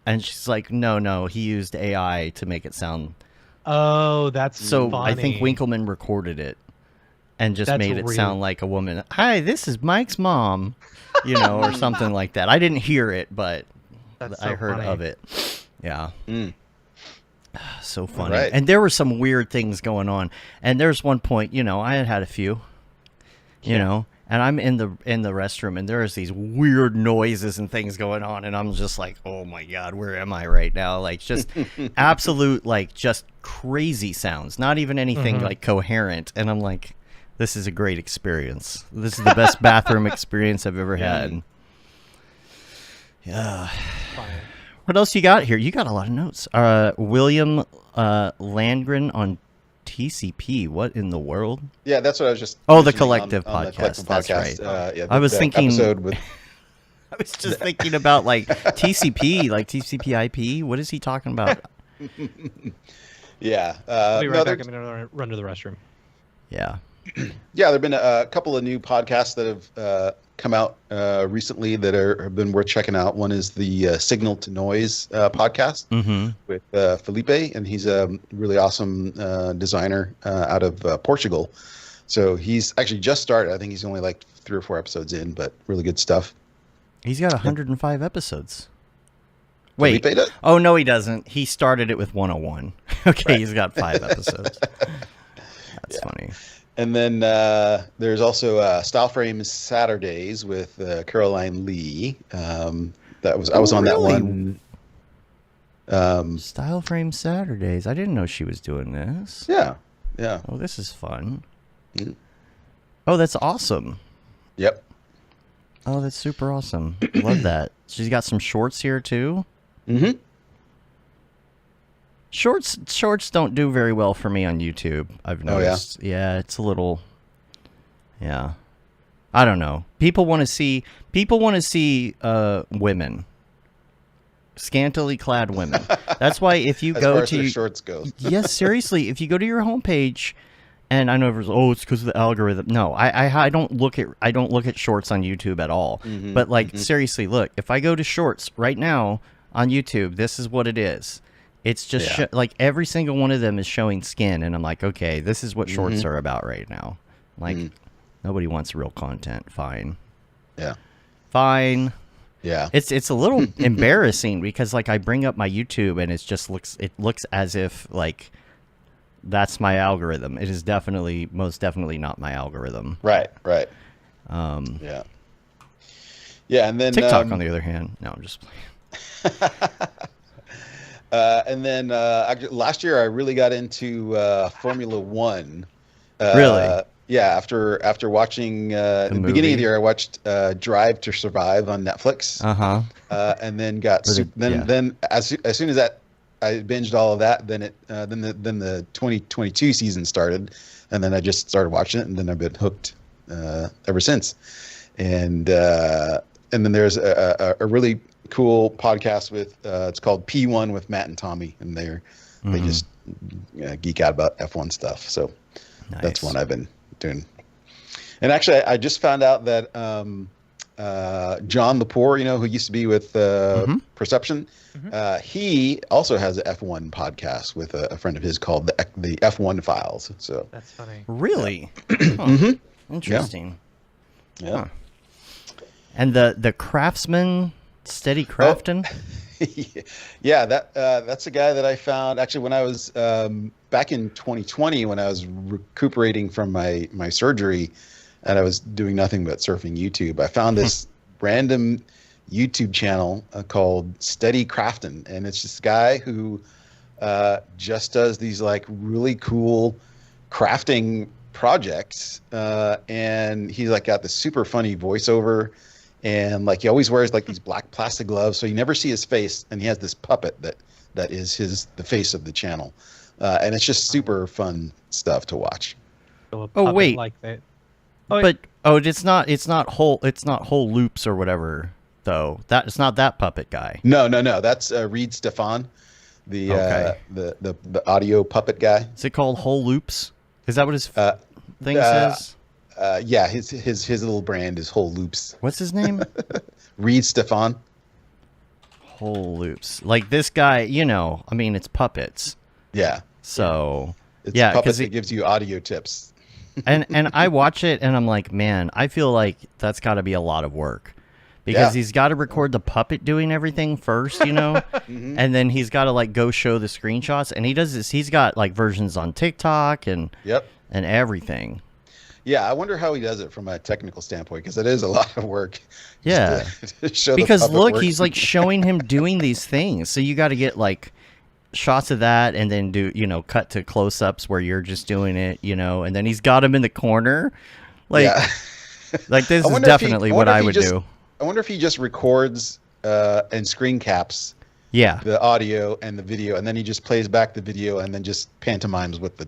And she's like, No, he used AI to make it sound. Oh, that's so funny. I think Winkleman recorded it and just made it sound like a woman. "Hi, this is Mike's mom," you know, or something like that. I didn't hear it, but I heard funny. of it. Yeah. So funny. Right. And there were some weird things going on. And there's one point, you know, I had a few, you know, and I'm in the restroom, and there's these weird noises and things going on, and I'm just like, "Oh my God, where am I right now?" Like just absolute, like just crazy sounds, not even anything like coherent. And I'm like, this is a great experience. This is the best bathroom experience I've ever had. Yeah. Funny. What else you got here? You got a lot of notes. William Landgren on TCP. What in the world? Yeah, that's what I was just. Oh, the mentioning Collective on the podcast. Collective That's podcast. right. I was thinking. Episode with, I was just thinking about like TCP, like TCP/IP. What is he talking about? yeah. I'll be right back. I'm gonna run to the restroom. Yeah. Yeah, there have been a couple of new podcasts that have come out recently that have been worth checking out. One is the Signal to Noise podcast with Felipe, and he's a really awesome designer out of Portugal. So he's actually just started. I think he's only like 3 or 4 episodes in, but really good stuff. He's got 105 episodes. Wait. Felipe does? Oh, no, he doesn't. He started it with 101. Okay, He's got 5 episodes. That's funny. And then there's also Style Frame Saturdays with Caroline Lee. I was on that really? one. Style Frame Saturdays. I didn't know she was doing this. Yeah. Oh, this is fun. Mm. Oh, that's awesome. Yep. Oh, that's super awesome. Love that. She's got some shorts here too. Mm-hmm. Shorts don't do very well for me on YouTube. I've noticed. Oh, yeah, it's a little. Yeah, I don't know. People want to see women, scantily clad women. That's why if you go to shorts goes. Yes, seriously, if you go to your homepage, and I know it's because of the algorithm. No, I don't look at shorts on YouTube at all. Mm-hmm, but seriously, look, if I go to shorts right now on YouTube, this is what it is. It's just like every single one of them is showing skin, and I'm like, okay, this is what shorts are about right now. Like, nobody wants real content. Fine. Yeah. Fine. Yeah. It's a little embarrassing because like I bring up my YouTube and it looks as if like that's my algorithm. It is most definitely not my algorithm. Right. Yeah. Yeah, and then TikTok on the other hand. No, I'm just playing. And then last year I really got into Formula One. Really? Yeah. After watching the beginning of the year, I watched Drive to Survive on Netflix. And then then as soon as that I binged all of that, then the 2022 season started, and then I just started watching it, and then I've been hooked ever since. And then there's a really cool podcast with it's called P1 with Matt and Tommy, and they just geek out about F1 stuff. So that's one I've been doing. And actually, I just found out that John Lepore, who used to be with Perception, he also has an F1 podcast with a friend of his called the F1 Files. So that's funny. Really? Yeah. Interesting. Yeah. Huh. And the Craftsman. Steady Crafton? Yeah, that's a guy that I found actually when I was back in 2020 when I was recuperating from my surgery and I was doing nothing but surfing YouTube. I found this random YouTube channel called Steady Crafton, and it's this guy who just does these like really cool crafting projects, and he's like got this super funny voiceover. And like he always wears like these black plastic gloves, so you never see his face. And he has this puppet that is the face of the channel, and it's just super fun stuff to watch. Oh wait, like that. It's not whole loops or whatever though. It's not that puppet guy. No. That's Reed Stefan, the audio puppet guy. Is it called Whole Loops? Is that what his thing says? Yeah, his little brand is Whole Loops. What's his name? Reed Stefan. Whole Loops. Like this guy, I mean, it's puppets. Yeah. So it's puppets that gives you audio tips. and I watch it and I'm like, man, I feel like that's got to be a lot of work because he's got to record the puppet doing everything first, and then he's got to like go show the screenshots, and he does this. He's got like versions on TikTok and everything. Yeah, I wonder how he does it from a technical standpoint because it is a lot of work. Yeah, to show because look, work. he's like showing him doing these things, so you got to get like shots of that, and then do cut to close-ups where you're just doing it, and then he's got him in the corner, like like this is definitely what I would do. I wonder if he just records and screen caps. Yeah, the audio and the video, and then he just plays back the video and then just pantomimes with the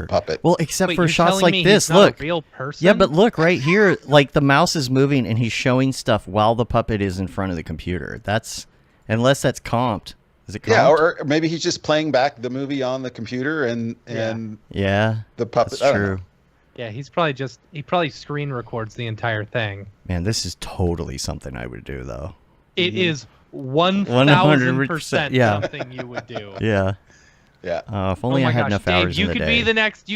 puppet. Well, except for shots like this. Look, a real person? Yeah, but look right here, like the mouse is moving and he's showing stuff while the puppet is in front of the computer. Unless that's comped. Is it comped? Yeah, or maybe he's just playing back the movie on the computer and the puppet. That's true. Yeah, he probably screen records the entire thing. Man, this is totally something I would do though. It is 1,000% something you would do. Yeah. If only I had enough hours in the day. You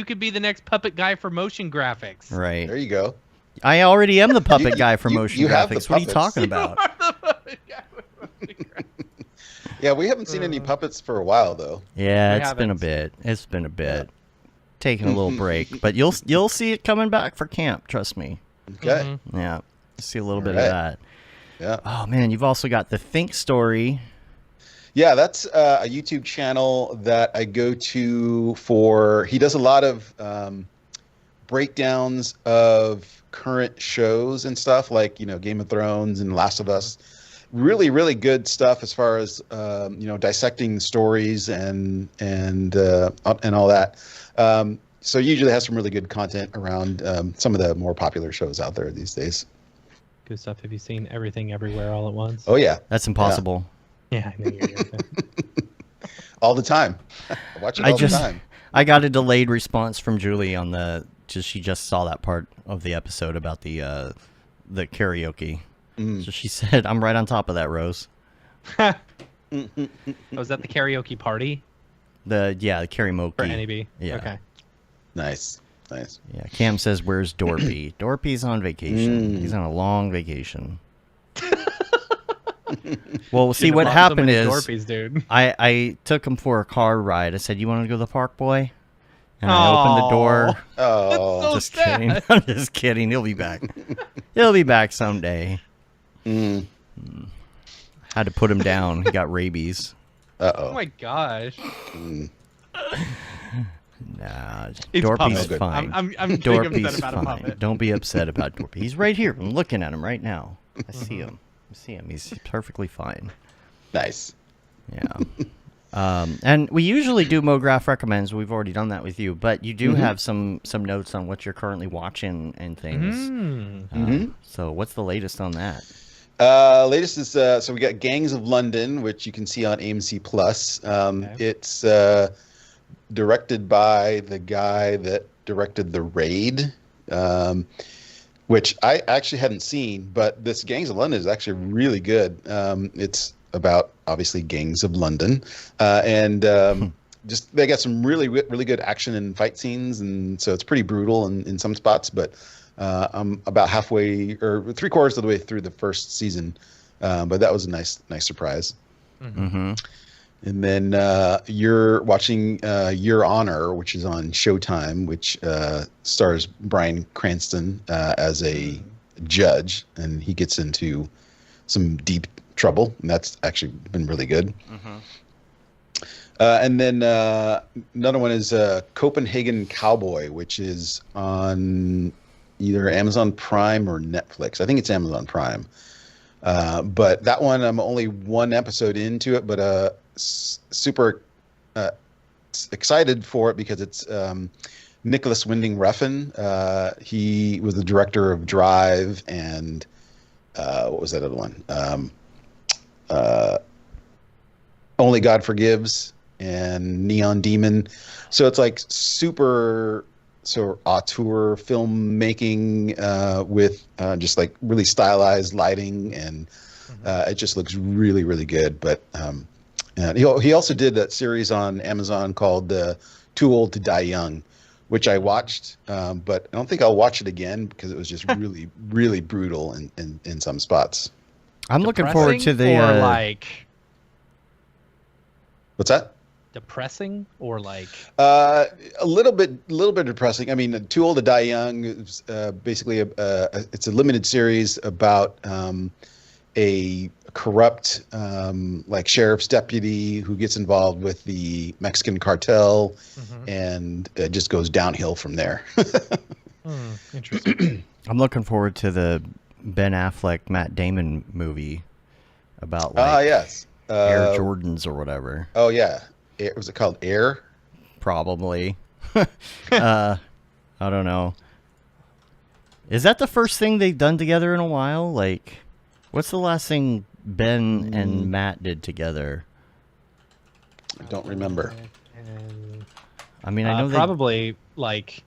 could be the next puppet guy for motion graphics. Right. There you go. I already am the puppet guy for motion graphics. What are you talking about? You are the puppet guy for motion graphics. Yeah, we haven't seen any puppets for a while though. Yeah, it's been a bit. Yeah. Taking a little break, but you'll see it coming back for camp. Trust me. Okay. Yeah, see a little bit of that. Yeah. Oh man, you've also got the Think Story. Yeah, that's a YouTube channel that I go to for. He does a lot of breakdowns of current shows and stuff, like Game of Thrones and Last of Us. Really, really good stuff as far as dissecting stories and all that. So usually has some really good content around some of the more popular shows out there these days. Good stuff. Have you seen Everything Everywhere All at Once? Oh yeah, That's impossible. Yeah, I know you're gonna all the time. I watch it all the time. I got a delayed response from Julie on she just saw that part of the episode about the karaoke. So she said, "I'm right on top of that, Rose." Was that the karaoke party? The karaoke For NAB? Yeah. Okay. Nice. Yeah. Cam says, "Where's Dorpy?" Dorpy's on vacation. He's on a long vacation. Well, see, what happened is Dorpies, dude. I took him for a car ride. I said, "You want to go to the park, boy?" And I opened the door. Oh, so just sad. kidding. I'm just kidding. He'll be back. He'll be back someday. Had to put him down. He got rabies. Oh my gosh. Nah, It's Dorpy's Puppet. fine. I'm Dorpy's upset about a fine. puppet. Don't be upset about Dorpy. He's right here. I'm looking at him right now. I see him. He's perfectly fine. Nice. Yeah. And we usually do Mograph recommends. We've already done that with you, but you do have some notes on what you're currently watching and things. So what's the latest on that? Latest is so we got Gangs of London, which you can see on AMC Plus. It's directed by the guy that directed The Raid, which I actually hadn't seen, but this Gangs of London is actually really good. It's about obviously gangs of London, and just they got some really good action and fight scenes, and so it's pretty brutal in some spots. But I'm about halfway or 3/4 of the way through the first season, but that was a nice surprise. And then you're watching Your Honor, which is on Showtime, which stars Bryan Cranston as a judge, and he gets into some deep trouble, and that's actually been really good. And then another one is Copenhagen Cowboy, which is on either Amazon Prime or Netflix. I think it's Amazon Prime. But that one, I'm only one episode into it, but super excited for it because it's Nicholas Winding Refn. He was the director of Drive and what was that other one? Only God Forgives and Neon Demon. So it's like super auteur filmmaking with just like really stylized lighting, and it just looks really, really good. But and he also did that series on Amazon called Too Old to Die Young, which I watched, but I don't think I'll watch it again because it was just really, really brutal in some spots. I'm looking forward to the or like what's that? Depressing or like a little bit depressing. I mean, Too Old to Die Young is basically it's a limited series about a corrupt like sheriff's deputy who gets involved with the Mexican cartel, and it just goes downhill from there. Interesting. I'm looking forward to the Ben Affleck, Matt Damon movie about like yes, Air Jordans or whatever. Oh yeah, was it called Air? Probably. I don't know. Is that the first thing they've done together in a while? Like, what's the last thing Ben and Matt did together? I don't remember. I mean, I know probably like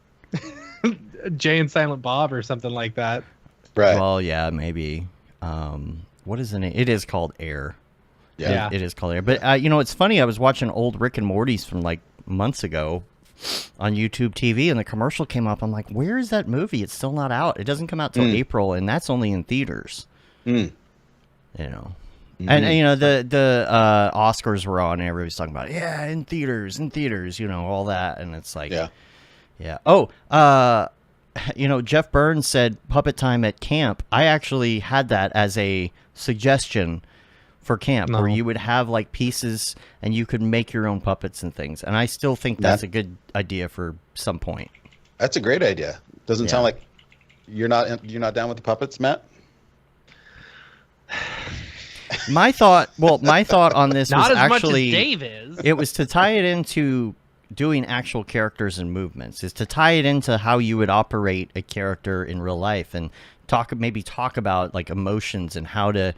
Jay and Silent Bob or something like that. Right. Well, yeah, maybe. What is the name? It is called Air. Yeah. It is called Air. But, it's funny. I was watching old Rick and Morty's from, like, months ago on YouTube TV, and the commercial came up. I'm like, where is that movie? It's still not out. It doesn't come out till April, and that's only in theaters. And, the Oscars were on, and everybody's talking about, in theaters, all that. And it's like, yeah. Oh, Jeff Burns said puppet time at camp. I actually had that as a suggestion for camp, where you would have like pieces and you could make your own puppets and things. And I still think that's a good idea for some point. That's a great idea. Doesn't sound like you're not down with the puppets, Matt? My thought on this not was as actually much as Dave is. It was to tie it into doing actual characters and movements, is to tie it into how you would operate a character in real life, and talk about like emotions and how to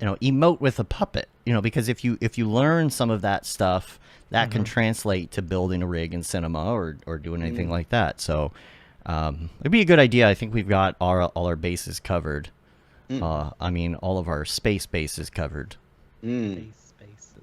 emote with a puppet, because if you learn some of that stuff, that can translate to building a rig in cinema or doing anything like that. So it'd be a good idea. I think we've got all our bases covered. All of our space bases covered.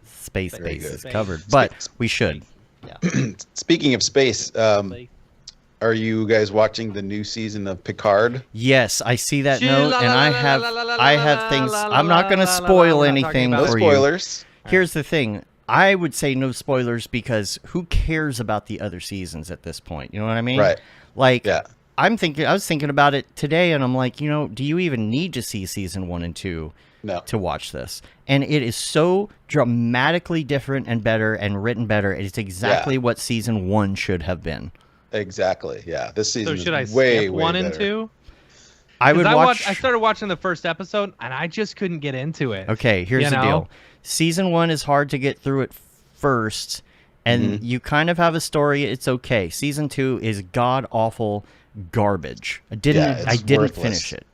Space bases covered, but we should. Yeah. Speaking of space, are you guys watching the new season of Picard? Yes, I see that note, and I have things. I'm not going to spoil anything for you. No spoilers. Here's the thing. I would say no spoilers, because who cares about the other seasons at this point? You know what I mean? Right. Like, I was thinking about it today, and I'm like, do you even need to see season 1 and 2 to watch this? And it is so dramatically different and better and written better. It's exactly what season 1 should have been. Exactly. Yeah. This season should I is way, skip way 1 better. and 2? I started watching the first episode, and I just couldn't get into it. Okay, here's the deal. Season 1 is hard to get through at first, and you kind of have a story. It's okay. Season 2 is god awful garbage. I didn't finish it.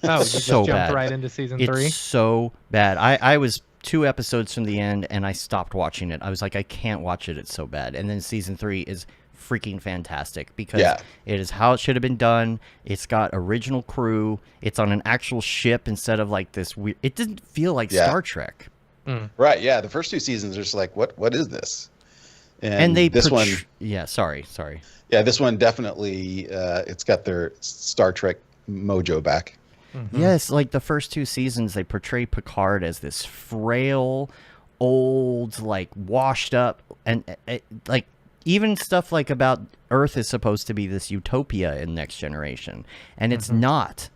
Oh, you so just jumped right into season 3? It's so bad. I was 2 episodes from the end, and I stopped watching it. I was like, I can't watch it. It's so bad. And then season 3 is freaking fantastic, because it is how it should have been done. It's got original crew. It's on an actual ship instead of like this weird. It didn't feel like Star Trek. Right. Yeah. The first 2 seasons are just like, what is this? And this one. Yeah. Sorry. Yeah. This one definitely. It's got their Star Trek mojo back. Yes, like the first 2 seasons, they portray Picard as this frail, old, like washed up, and like even stuff like about Earth is supposed to be this utopia in Next Generation, and it's not.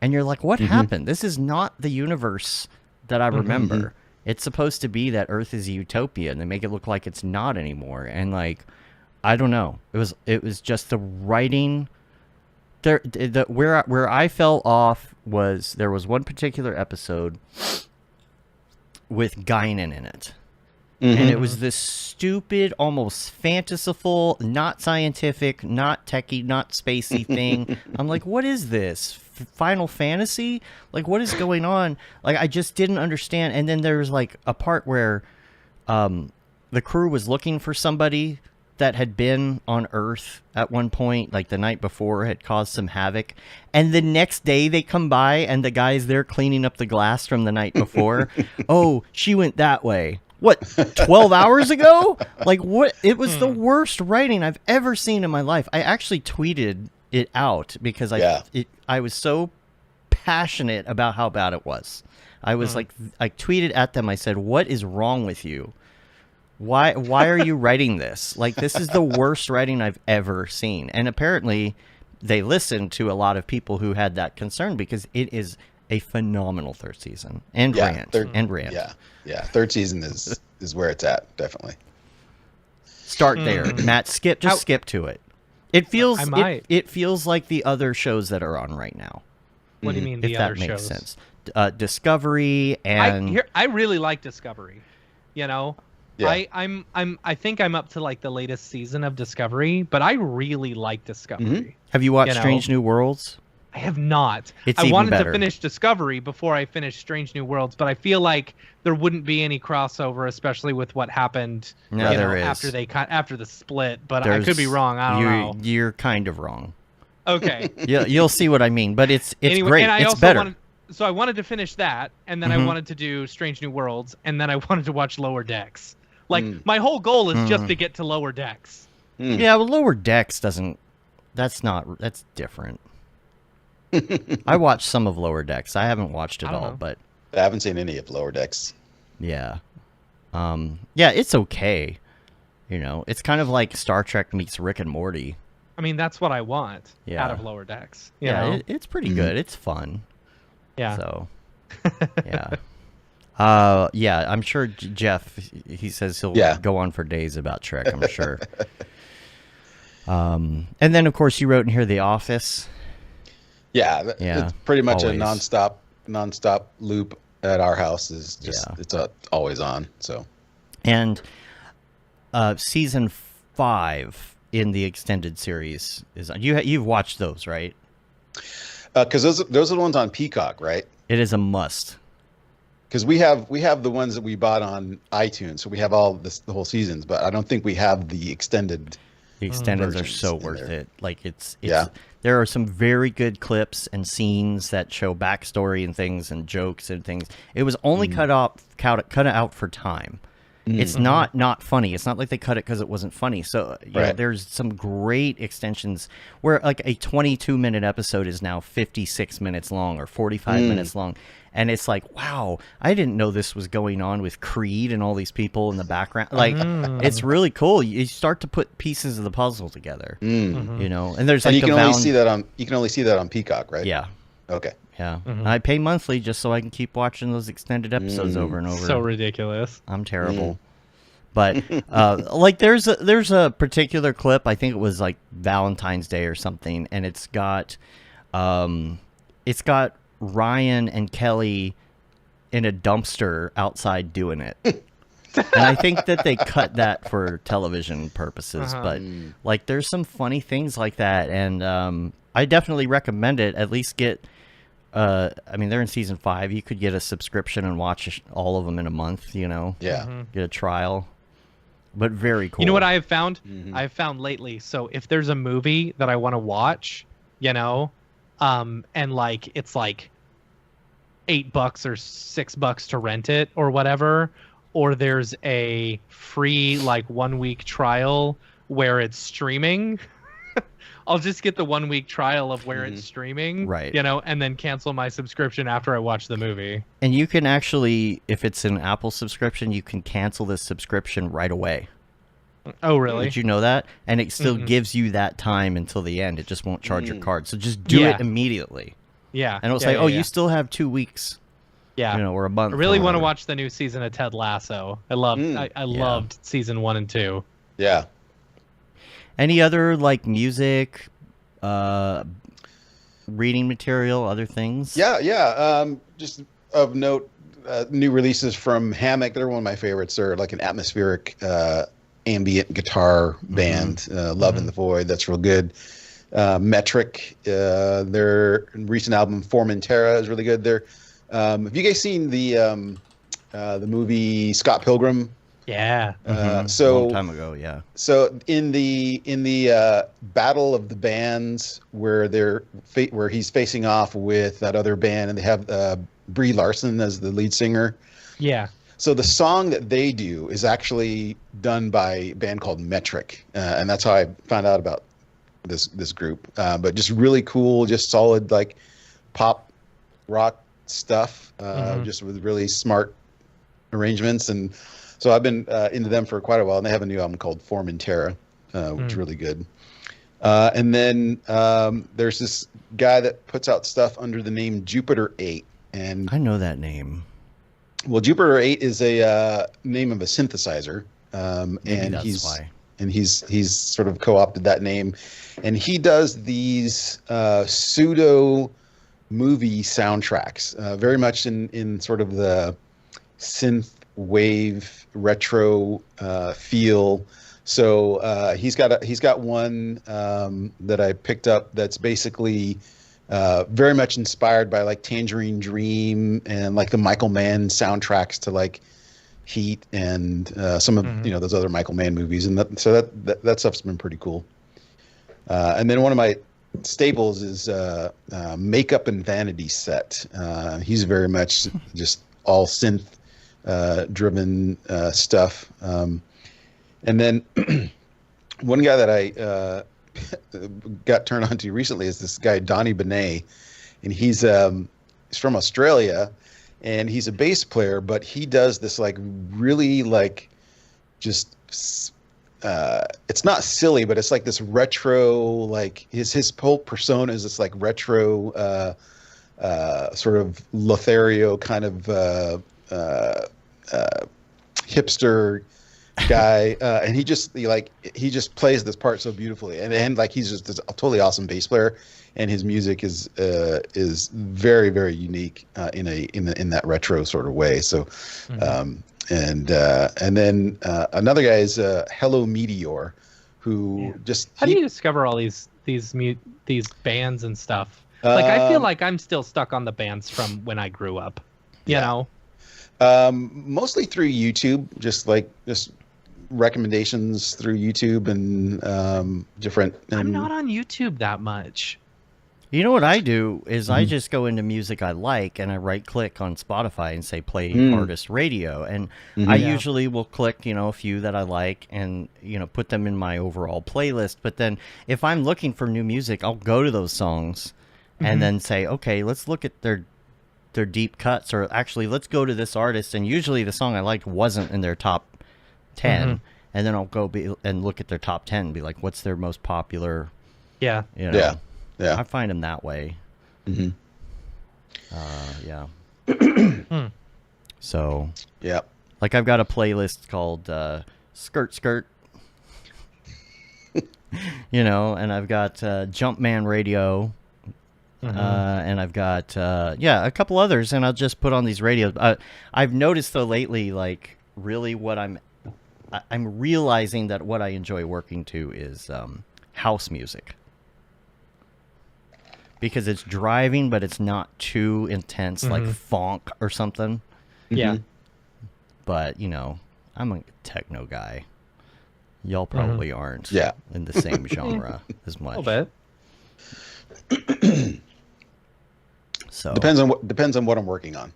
And you're like, what happened? This is not the universe that I remember. It's supposed to be that Earth is a utopia, and they make it look like it's not anymore. And like, I don't know. It was just the writing. Where I fell off was there was one particular episode with Guinan in it. And it was this stupid, almost fanciful, not scientific, not techie, not spacey thing. I'm like, what is this? Final Fantasy? Like, what is going on? Like, I just didn't understand. And then there was like a part where the crew was looking for somebody that had been on Earth at one point, like the night before, had caused some havoc. And the next day they come by and the guy's there cleaning up the glass from the night before. Oh, she went that way. What, 12 hours ago? Like, what? It was the worst writing I've ever seen in my life. I actually tweeted it out because I was so passionate about how bad it was. I was like, I tweeted at them. I said, what is wrong with you? Why are you writing this? Like, this is the worst writing I've ever seen. And apparently they listened to a lot of people who had that concern, because it is a phenomenal third season. And rant. Yeah. Third season is where it's at, definitely. Start there. Matt, skip to it. It feels it feels like the other shows that are on right now. What do you mean the other shows? If that makes sense. Discovery and I really like Discovery. You know? Yeah. I think I'm up to like the latest season of Discovery, but I really like Discovery. Have you watched Strange New Worlds? I have not. I wanted to finish Discovery before I finished Strange New Worlds, but I feel like there wouldn't be any crossover, especially with what happened after the split. But I could be wrong. I don't know. You're kind of wrong. Okay. You'll see what I mean, but it's anyway, great. And it's better. So I wanted to finish that, and then I wanted to do Strange New Worlds, and then I wanted to watch Lower Decks. Like, my whole goal is just to get to Lower Decks. Yeah, well, Lower Decks doesn't... That's different. I watched some of Lower Decks. I haven't watched it all, but... I haven't seen any of Lower Decks. Yeah. Yeah, it's okay. You know, it's kind of like Star Trek meets Rick and Morty. I mean, that's what I want Yeah. out of Lower Decks. You Yeah, know? it's pretty good. It's fun. Yeah. So, yeah. Yeah, I'm sure Jeff, he says he'll go on for days about Trek, I'm sure. And then, of course, you wrote in here The Office. Yeah, it's pretty much always. a nonstop loop at our house. Is just it's always on. So, and season 5 in the extended series is on. You've watched those, right? Because those are the ones on Peacock, right? It is a must. Because we have the ones that we bought on iTunes, so we have all the whole seasons, but I don't think we have the extended. The extendeds are so worth it. Like it's there are some very good clips and scenes that show backstory and things and jokes and things. It was only cut out for time. It's not funny. It's not like they cut it because it wasn't funny. So you know, there's some great extensions where like a 22-minute episode is now 56 minutes long or 45 minutes long. And it's like, wow, I didn't know this was going on with Creed and all these people in the background. Like, it's really cool. You start to put pieces of the puzzle together, you know. And there's like you can only see that on Peacock, right? Yeah. Okay. Yeah. I pay monthly just so I can keep watching those extended episodes over and over. So ridiculous. I'm terrible. But like there's a particular clip, I think it was like Valentine's Day or something, and it's got Ryan and Kelly in a dumpster outside doing it. And I think that they cut that for television purposes, but like there's some funny things like that, and I definitely recommend it. At least get I mean, they're in season 5. You could get a subscription and watch all of them in a month, you know. Yeah. Get a trial. But very cool. You know what I have found? I've found lately. So if there's a movie that I want to watch, you know, and like it's like $8 or $6 to rent it or whatever, or there's a free like 1 week trial where it's streaming. I'll just get the 1 week trial of where it's streaming, right? You know, and then cancel my subscription after I watch the movie. And you can actually, if it's an Apple subscription, you can cancel this subscription right away. Oh, really? Did you know that? And it still gives you that time until the end. It just won't charge your card. So just do it immediately. Yeah. And it'll say, you still have 2 weeks. Yeah. You know, or a month. I really want to watch the new season of Ted Lasso. I loved season 1 and 2. Yeah. Any other like music, reading material, other things? Yeah. Just of note, new releases from Hammock. They're one of my favorites. They're like an atmospheric ambient guitar band. Love in the Void. That's real good. Metric. Their recent album Formentera is really good. Have you guys seen the movie Scott Pilgrim? Yeah. So a long time ago, yeah. So in the battle of the bands where where he's facing off with that other band, and they have Brie Larson as the lead singer. Yeah. So the song that they do is actually done by a band called Metric, and that's how I found out about this group. But just really cool, just solid like pop rock stuff, just with really smart arrangements. And so I've been into them for quite a while, and they have a new album called Formentera, which is really good. And then there's this guy that puts out stuff under the name Jupiter 8. And I know that name. Well, Jupiter 8 is a name of a synthesizer, and he's sort of co-opted that name, and he does these pseudo movie soundtracks, very much in sort of the synth wave retro feel. So he's got one that I picked up that's basically very much inspired by like Tangerine Dream and like the Michael Mann soundtracks to like Heat and some of those other Michael Mann movies, and that stuff's been pretty cool. And then one of my staples is Makeup and Vanity Set. He's very much just all synth driven stuff. And then one guy that I got turned on to recently is this guy Donny Benet, and he's from Australia, and he's a bass player, but he does this like really like just it's not silly, but it's like this retro, like his whole persona is this like retro sort of Lothario kind of hipster guy, and he just plays this part so beautifully, and like he's just a totally awesome bass player, and his music is very, very unique in that retro sort of way. So, and then another guy is Hello Meteor, who how do you discover all these bands and stuff? Like I feel like I'm still stuck on the bands from when I grew up, you know. Mostly through YouTube, just recommendations through YouTube and different. I'm not on YouTube that much. You know what I do is I just go into music I like and I right click on Spotify and say play artist radio, and I usually will click a few that I like and put them in my overall playlist. But then if I'm looking for new music, I'll go to those songs and then say, okay, let's look at their deep cuts, or actually let's go to this artist, and usually the song I liked wasn't in their top 10, and then I'll go and look at their top 10 and be like, what's their most popular? Yeah. I find them that way. So like I've got a playlist called Skirt Skirt, and I've got Jumpman Radio. And I've got a couple others, and I'll just put on these radios. I've noticed though lately, like really what I'm realizing that what I enjoy working to is house music, because it's driving, but it's not too intense like funk or something. Yeah. But I'm a techno guy. Y'all probably aren't. Yeah. In the same genre as much. A little bit. So depends on what I'm working on.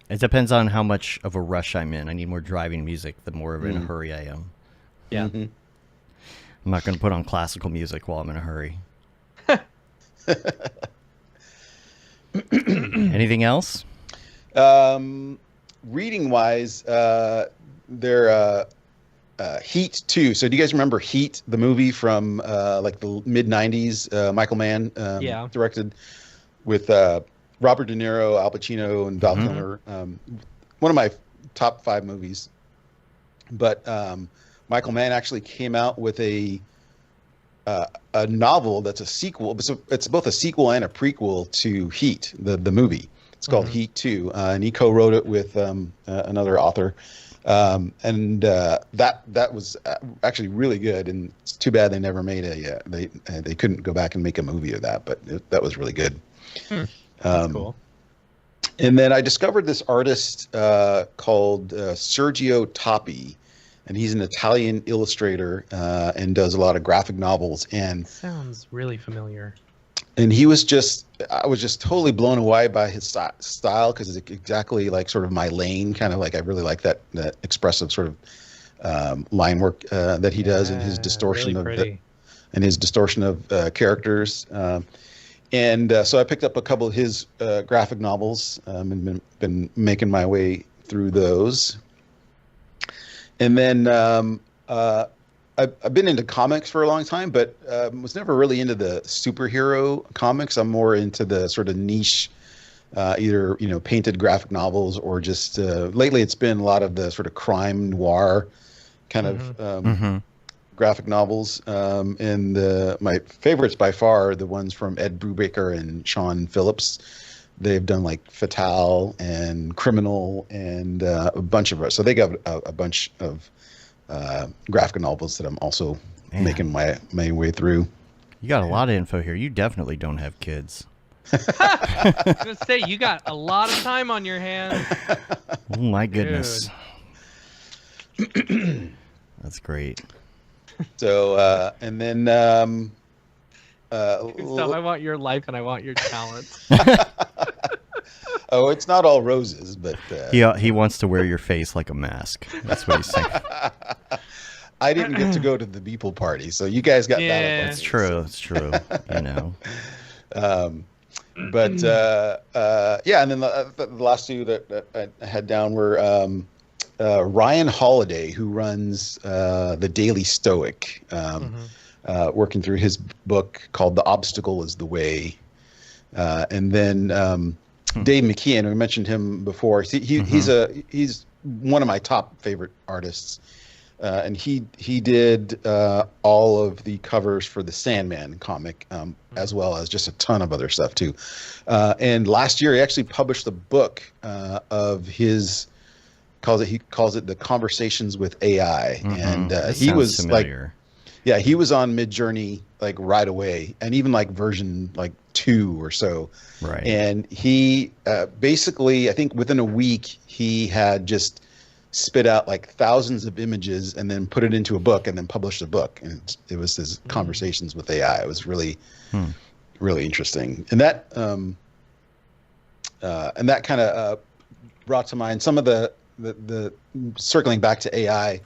It depends on how much of a rush I'm in. I need more driving music the more of in a hurry I am. Yeah. I'm not going to put on classical music while I'm in a hurry. Anything else? Reading wise, they're Heat 2. So do you guys remember Heat, the movie from like the mid 90s? Michael Mann directed with Robert De Niro, Al Pacino, and Val Kilmer. One of my top 5 movies. But Michael Mann actually came out with a novel that's a sequel. So it's both a sequel and a prequel to Heat, the movie. It's called Heat 2, and he co-wrote it with another author. And that was actually really good, and it's too bad they never made they couldn't go back and make a movie of that, but that was really good. That's cool. And then I discovered this artist called Sergio Tappi, and he's an Italian illustrator and does a lot of graphic novels. And sounds really familiar. And I was just totally blown away by his style, because it's exactly like sort of my lane, kind of like I really like that expressive sort of line work that he does, and his distortion of characters. So I picked up a couple of his graphic novels and been making my way through those. And then I've been into comics for a long time, but was never really into the superhero comics. I'm more into the sort of niche, either painted graphic novels, or just lately it's been a lot of the sort of crime noir kind of graphic novels. And my favorites by far are the ones from Ed Brubaker and Sean Phillips. They've done like Fatale and Criminal and a bunch of us. So they got a bunch of graphic novels that I'm also making my way through. You got a lot of info here. You definitely don't have kids. I was going to say, you got a lot of time on your hands. Oh my goodness. That's great. So, and then Gustaf, I want your life and I want your talent. Oh, it's not all roses, but he wants to wear your face like a mask. That's what he's saying. I didn't get to go to the Beeple party, so you guys got that. That's true. That's true. But and then the last two that I had down were Ryan Holiday, who runs the Daily Stoic, working through his book called "The Obstacle Is the Way," and then Dave McKeon. We mentioned him before. He's one of my top favorite artists. And he did all of the covers for the Sandman comic, as well as just a ton of other stuff too. And last year he actually published a book of his, he calls it the Conversations with AI, and he was familiar. He was on Midjourney like right away, and even like version like 2 or so. Right. And he basically, I think within a week, he had just spit out like thousands of images and then put it into a book and then published a book. And it was his Conversations with AI. It was really, really interesting. And that kind of brought to mind some of the circling back to AI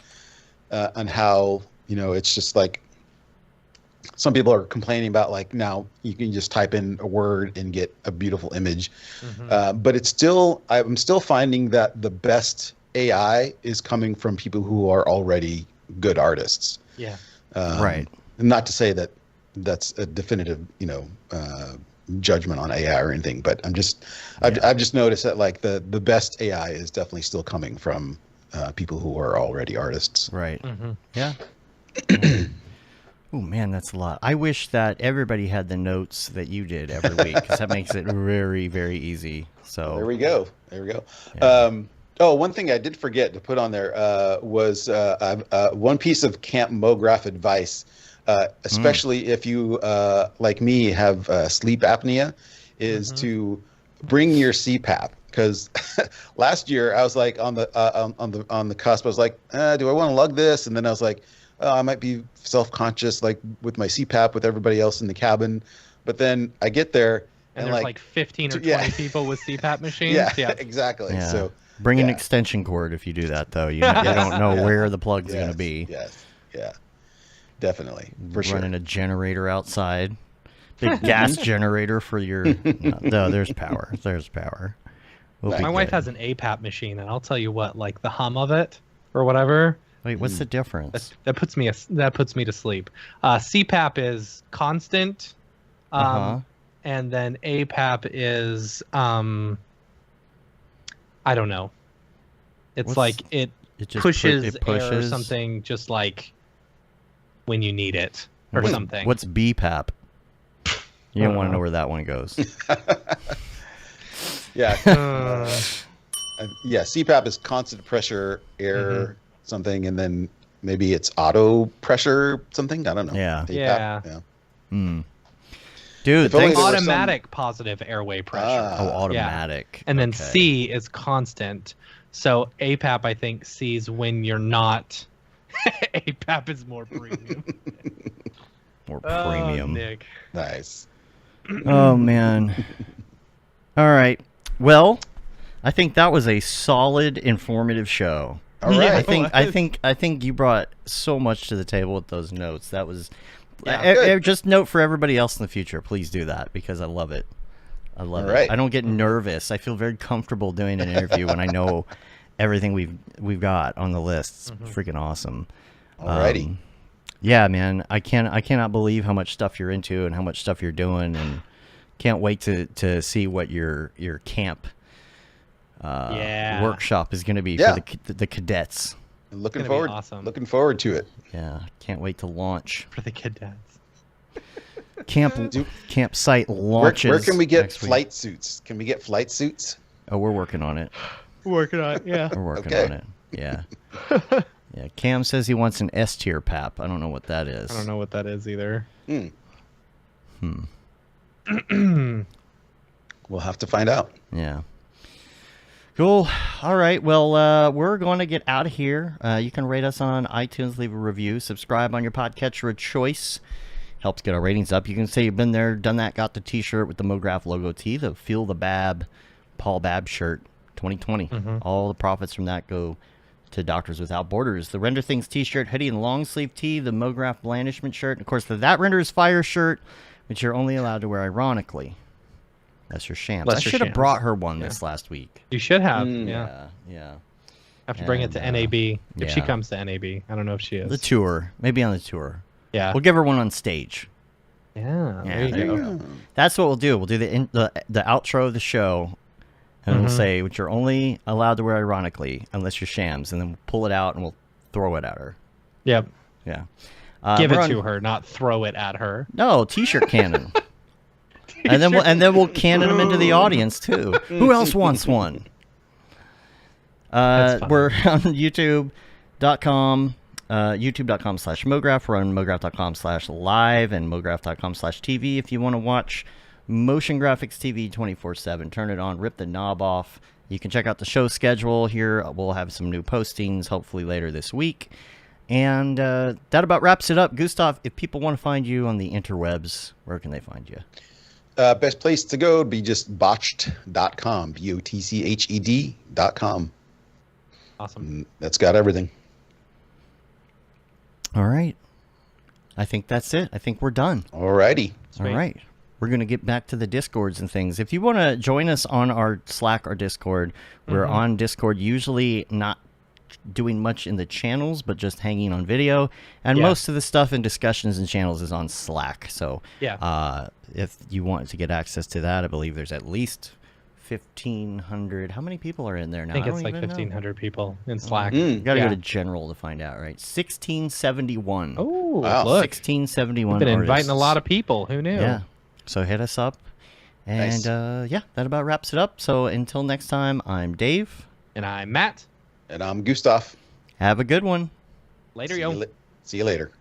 on how, it's just like some people are complaining about like now you can just type in a word and get a beautiful image. But I'm still finding that the best AI is coming from people who are already good artists. Yeah. Right. And not to say that that's a definitive, judgment on AI or anything, but I've just noticed that like the best AI is definitely still coming from people who are already artists. Right. Yeah. Oh man, that's a lot. I wish that everybody had the notes that you did every week, because that makes it very, very easy. So there we go. Yeah. One thing I did forget to put on there was one piece of Camp Mograph advice, especially if you, like me, have sleep apnea, is to bring your CPAP. Because last year I was like on the cusp. I was like, do I want to lug this? And then I was like, I might be self-conscious, like with my CPAP with everybody else in the cabin. But then I get there and there's like 15 or 20 people with CPAP machines. Yeah, exactly. Yeah. So. Bring an extension cord if you do that, though. You don't know where the plug's going to be. Yes, yeah, definitely, for sure. Running a generator outside, big gas generator for your. No, there's power. There's power. My wife has an APAP machine, and I'll tell you what, like the hum of it or whatever. Wait, what's the difference? That puts me to sleep. CPAP is constant, and then APAP is I don't know. It's like it pushes air or something, just like when you need it or something. What's BPAP? You don't want to know where that one goes. Yeah. CPAP is constant pressure air something, and then maybe it's auto pressure something. I don't know. Yeah. APAP, yeah. Dude, automatic positive airway pressure. Automatic. Yeah. And then C is constant. So APAP, I think, sees when you're not. APAP is more premium. More premium. Nick. Nice. Oh, man. All right. Well, I think that was a solid, informative show. All right. I think you brought so much to the table with those notes. That was. Just note for everybody else in the future, please do that, because I love it. I love it. I don't get nervous. I feel very comfortable doing an interview when I know everything we've got on the list. It's freaking awesome. Alrighty. Yeah, man. I cannot believe how much stuff you're into and how much stuff you're doing, and can't wait to see what your camp workshop is going to be for the cadets. Looking forward to it. Yeah, can't wait to launch for the cadets. Campsite launches. Where can we get flight suits? Can we get flight suits? Oh, we're working on it. We're working on it. Yeah. We're working on it. Yeah. Yeah. Cam says he wants an S tier PAP. I don't know what that is. I don't know what that is either. We'll have to find out. Yeah. Cool. All right. Well, we're going to get out of here. You can rate us on iTunes, leave a review, subscribe on your podcatcher of choice. Helps get our ratings up. You can say you've been there, done that, got the T-shirt with the Mograph logo tee, the Feel the Bab, Paul Babb shirt, 2020. All the profits from that go to Doctors Without Borders. The Render Things T-shirt, hoodie, and long sleeve tee, the Mograph blandishment shirt, and of course the That Renders Fire shirt, which you're only allowed to wear ironically. That's your shams. I should have brought her one this last week. You should have. Yeah. Have to bring it to NAB if she yeah. comes to NAB. I don't know if she is. The tour, maybe on the tour. Yeah. We'll give her one on stage. Yeah. Yeah, There you go. That's what we'll do. We'll do the outro of the show, and we'll say, which you're only allowed to wear ironically, unless you're shams, and then we'll pull it out and we'll throw it at her. Yep. Yeah. Give it to her, not throw it at her. No, t-shirt cannon. And then we'll cannon them into the audience too. Who else wants one? We're on YouTube.com. YouTube.com/Mograph. We're on Mograph.com/live and Mograph.com/TV if you want to watch motion graphics TV 24/7. Turn it on, rip the knob off. You can check out the show schedule here. We'll have some new postings hopefully later this week. And that about wraps it up. Gustaf, if people want to find you on the interwebs, where can they find you? Best place to go would be just botched.com, BOTCHED.com. Awesome. That's got everything. All right. I think that's it. I think we're done. All righty. All right. We're going to get back to the Discords and things. If you want to join us on our Slack or Discord, we're on Discord, usually not doing much in the channels, but just hanging on video. And most of the stuff in discussions and channels is on Slack. So if you want to get access to that, I believe there's at least 1,500. How many people are in there now? I think it's like 1,500 people in Slack. You got to go to general to find out, right? 1671. Oh, wow. Look. 1671 We've been artists. inviting a lot of people. Who knew? Yeah. So hit us up. And Nice. that about wraps it up. So until next time, I'm Dave. And I'm Matt. And I'm Gustaf. Have a good one. Later, See you later.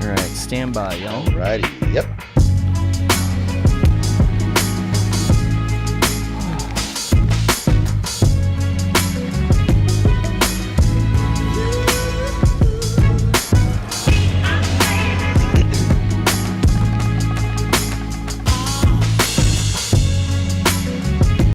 All right. Stand by, y'all. All righty. Yep.